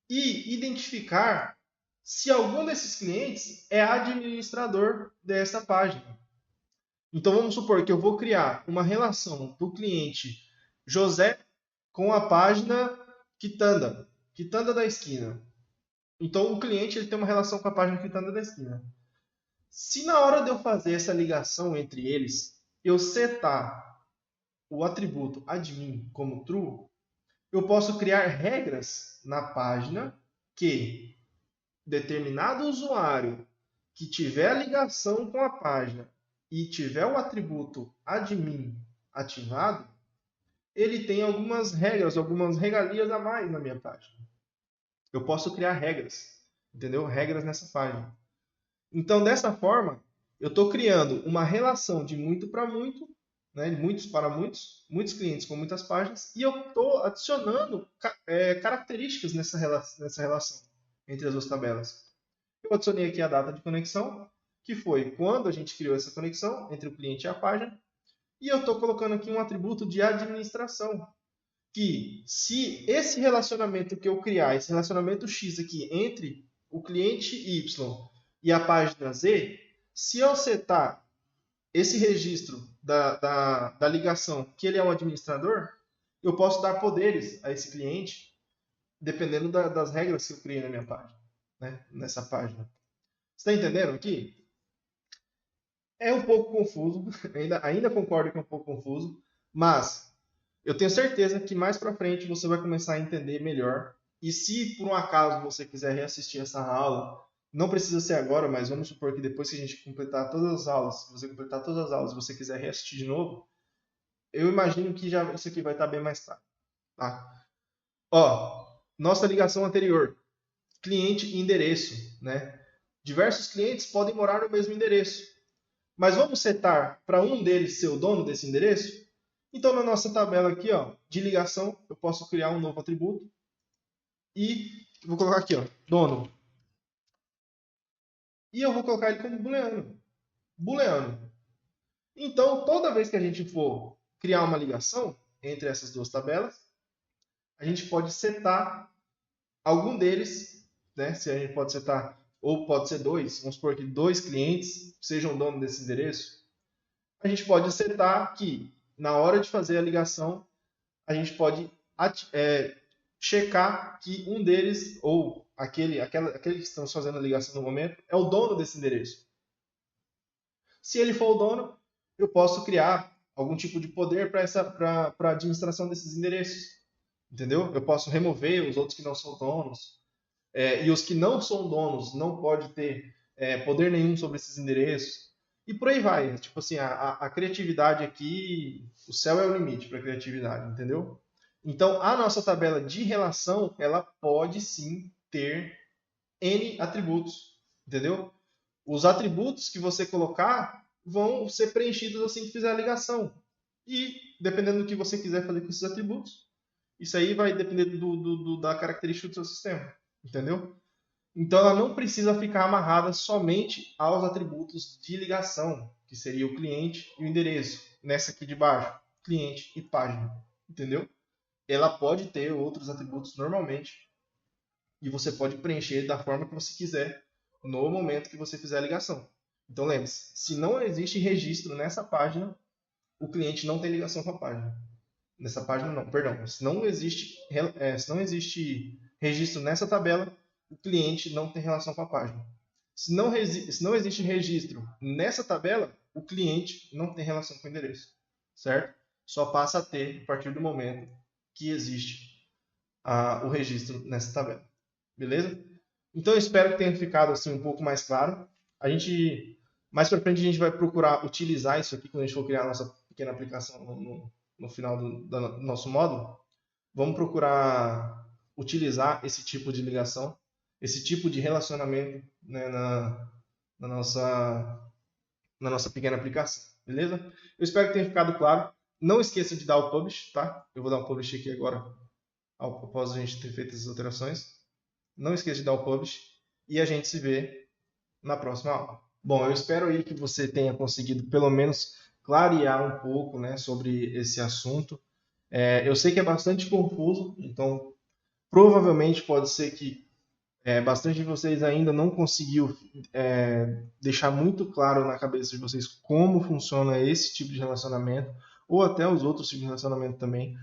e identificar se algum desses clientes é administrador dessa página. Então vamos supor que eu vou criar uma relação do cliente José com a página Quitanda, Quitanda da esquina. Então o cliente ele tem uma relação com a página Quitanda da esquina. Se na hora de eu fazer essa ligação entre eles, eu setar o atributo admin como true, eu posso criar regras na página que determinado usuário que tiver a ligação com a página e tiver o atributo admin ativado, ele tem algumas regras, algumas regalias a mais na minha página. Eu posso criar regras, entendeu? Regras nessa página. Então, dessa forma, eu estou criando uma relação de muito para muito, né, de muitos para muitos clientes com muitas páginas, e eu estou adicionando características nessa relação entre as duas tabelas. Eu adicionei aqui a data de conexão, que foi quando a gente criou essa conexão entre o cliente e a página, e eu estou colocando aqui um atributo de administração, que se esse relacionamento que eu criar, esse relacionamento X aqui entre o cliente Y e a página Z, se eu setar esse registro da ligação que ele é um administrador, eu posso dar poderes a esse cliente, dependendo das regras que eu criei na minha página, né? Nessa página. Você está entendendo aqui? É um pouco confuso, ainda concordo que é um pouco confuso, mas eu tenho certeza que mais para frente você vai começar a entender melhor. E se por um acaso você quiser reassistir essa aula, não precisa ser agora, mas vamos supor que depois que a gente completar todas as aulas, se você completar todas as aulas e você quiser reassistir de novo, eu imagino que já isso aqui vai estar bem mais claro. Tá? Nossa ligação anterior, cliente e endereço, né? Diversos clientes podem morar no mesmo endereço. Mas vamos setar para um deles ser o dono desse endereço? Então, na nossa tabela aqui, de ligação, eu posso criar um novo atributo e vou colocar aqui, dono. E eu vou colocar ele como booleano. Booleano. Então, toda vez que a gente for criar uma ligação entre essas duas tabelas, a gente pode setar algum deles, né? Se a gente pode setar, ou pode ser dois, vamos supor que dois clientes sejam dono desse endereço, a gente pode setar que na hora de fazer a ligação, a gente pode checar que um deles, ou aquele que estamos fazendo a ligação no momento, é o dono desse endereço. Se ele for o dono, eu posso criar algum tipo de poder para a administração desses endereços. Entendeu? Eu posso remover os outros que não são donos. E os que não são donos não podem ter poder nenhum sobre esses endereços. E por aí vai. Tipo assim, a criatividade aqui, o céu é o limite para a criatividade, entendeu? Então, a nossa tabela de relação, ela pode sim ter N atributos. entendeu? Os atributos que você colocar vão ser preenchidos assim que fizer a ligação. E, dependendo do que você quiser fazer com esses atributos, isso aí vai depender da característica do seu sistema, entendeu? Então, ela não precisa ficar amarrada somente aos atributos de ligação, que seria o cliente e o endereço. Nessa aqui de baixo, cliente e página, entendeu? Ela pode ter outros atributos normalmente e você pode preencher da forma que você quiser no momento que você fizer a ligação. Então, lembre-se, se não existe registro nessa página, o cliente não tem ligação com a página. Nessa página não, perdão. Se não existe registro nessa tabela, o cliente não tem relação com a página. Se não existe registro nessa tabela, o cliente não tem relação com o endereço, certo? Só passa a ter a partir do momento que existe o registro nessa tabela, beleza? Então eu espero que tenha ficado assim um pouco mais claro. Mais para frente a gente vai procurar utilizar isso aqui quando a gente for criar a nossa pequena aplicação no final do nosso módulo. Vamos procurar utilizar esse tipo de ligação, esse tipo de relacionamento, né, na nossa pequena aplicação, beleza? Eu espero que tenha ficado claro. Não esqueça de dar o publish, tá? Eu vou dar um publish aqui agora, após a gente ter feito as alterações. Não esqueça de dar o publish e a gente se vê na próxima aula. Bom, eu espero aí que você tenha conseguido pelo menos clarear um pouco, né, sobre esse assunto. Eu sei que é bastante confuso, então provavelmente pode ser que bastante de vocês ainda não conseguiu deixar muito claro na cabeça de vocês como funciona esse tipo de relacionamento, ou até os outros tipos de relacionamento também.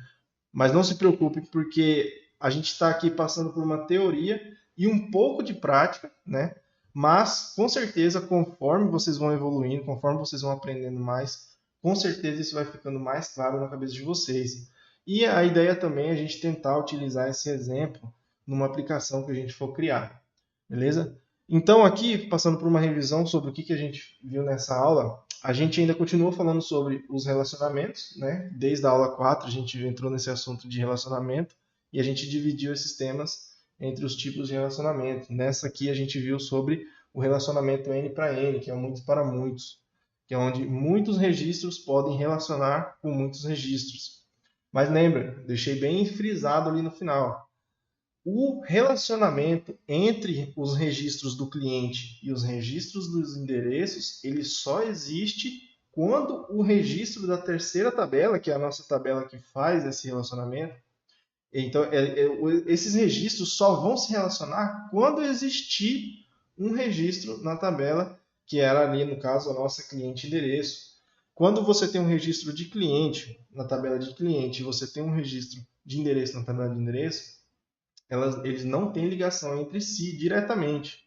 Mas não se preocupe, porque a gente está aqui passando por uma teoria e um pouco de prática, né? Mas, com certeza, conforme vocês vão evoluindo, conforme vocês vão aprendendo mais, com certeza isso vai ficando mais claro na cabeça de vocês. E a ideia também é a gente tentar utilizar esse exemplo numa aplicação que a gente for criar, beleza? Então, aqui, passando por uma revisão sobre o que a gente viu nessa aula, a gente ainda continua falando sobre os relacionamentos, né? Desde a aula 4 a gente entrou nesse assunto de relacionamento e a gente dividiu esses temas entre os tipos de relacionamento. Nessa aqui a gente viu sobre o relacionamento N para N, que é muitos para muitos, que é onde muitos registros podem relacionar com muitos registros. Mas lembra, deixei bem frisado ali no final. O relacionamento entre os registros do cliente e os registros dos endereços, ele só existe quando o registro da terceira tabela, que é a nossa tabela que faz esse relacionamento, então esses registros só vão se relacionar quando existir um registro na tabela, que era ali, no caso, a nossa cliente endereço. Quando você tem um registro de cliente na tabela de cliente e você tem um registro de endereço na tabela de endereço, eles não têm ligação entre si diretamente.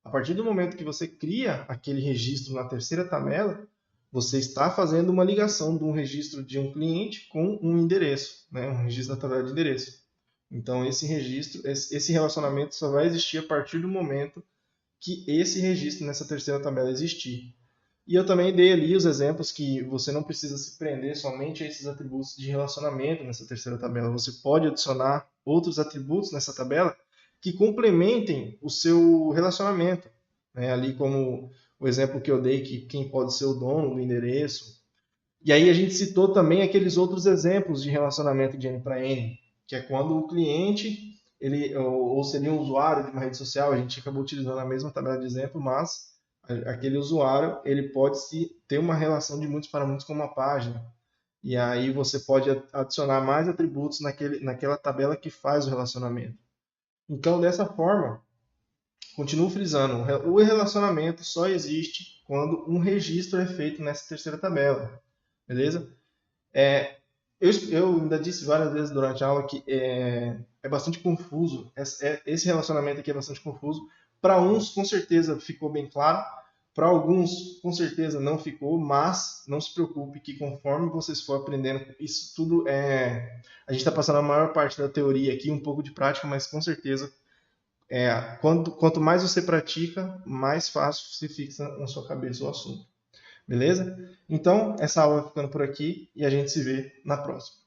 A partir do momento que você cria aquele registro na terceira tabela, você está fazendo uma ligação de um registro de um cliente com um endereço, né? Um registro da tabela de endereço. Então, esse relacionamento só vai existir a partir do momento que esse registro nessa terceira tabela existir. E eu também dei ali os exemplos que você não precisa se prender somente a esses atributos de relacionamento nessa terceira tabela. Você pode adicionar outros atributos nessa tabela que complementem o seu relacionamento, né? Ali como o exemplo que eu dei, que quem pode ser o dono do endereço. E aí a gente citou também aqueles outros exemplos de relacionamento de N para N, que é quando o cliente, ou seria um usuário de uma rede social, a gente acabou utilizando a mesma tabela de exemplo, mas aquele usuário ele pode ter uma relação de muitos para muitos com uma página. E aí você pode adicionar mais atributos naquela tabela que faz o relacionamento. Então, dessa forma, continuo frisando, o relacionamento só existe quando um registro é feito nessa terceira tabela. Beleza? Eu ainda disse várias vezes durante a aula que é bastante confuso. Esse relacionamento aqui é bastante confuso. Para uns, com certeza, ficou bem claro. Para alguns, com certeza, não ficou. Mas não se preocupe que conforme vocês for aprendendo, isso tudo a gente está passando a maior parte da teoria aqui, um pouco de prática, mas com certeza quanto mais você pratica, mais fácil se fixa na sua cabeça o assunto. Beleza? Então, essa aula vai ficando por aqui e a gente se vê na próxima.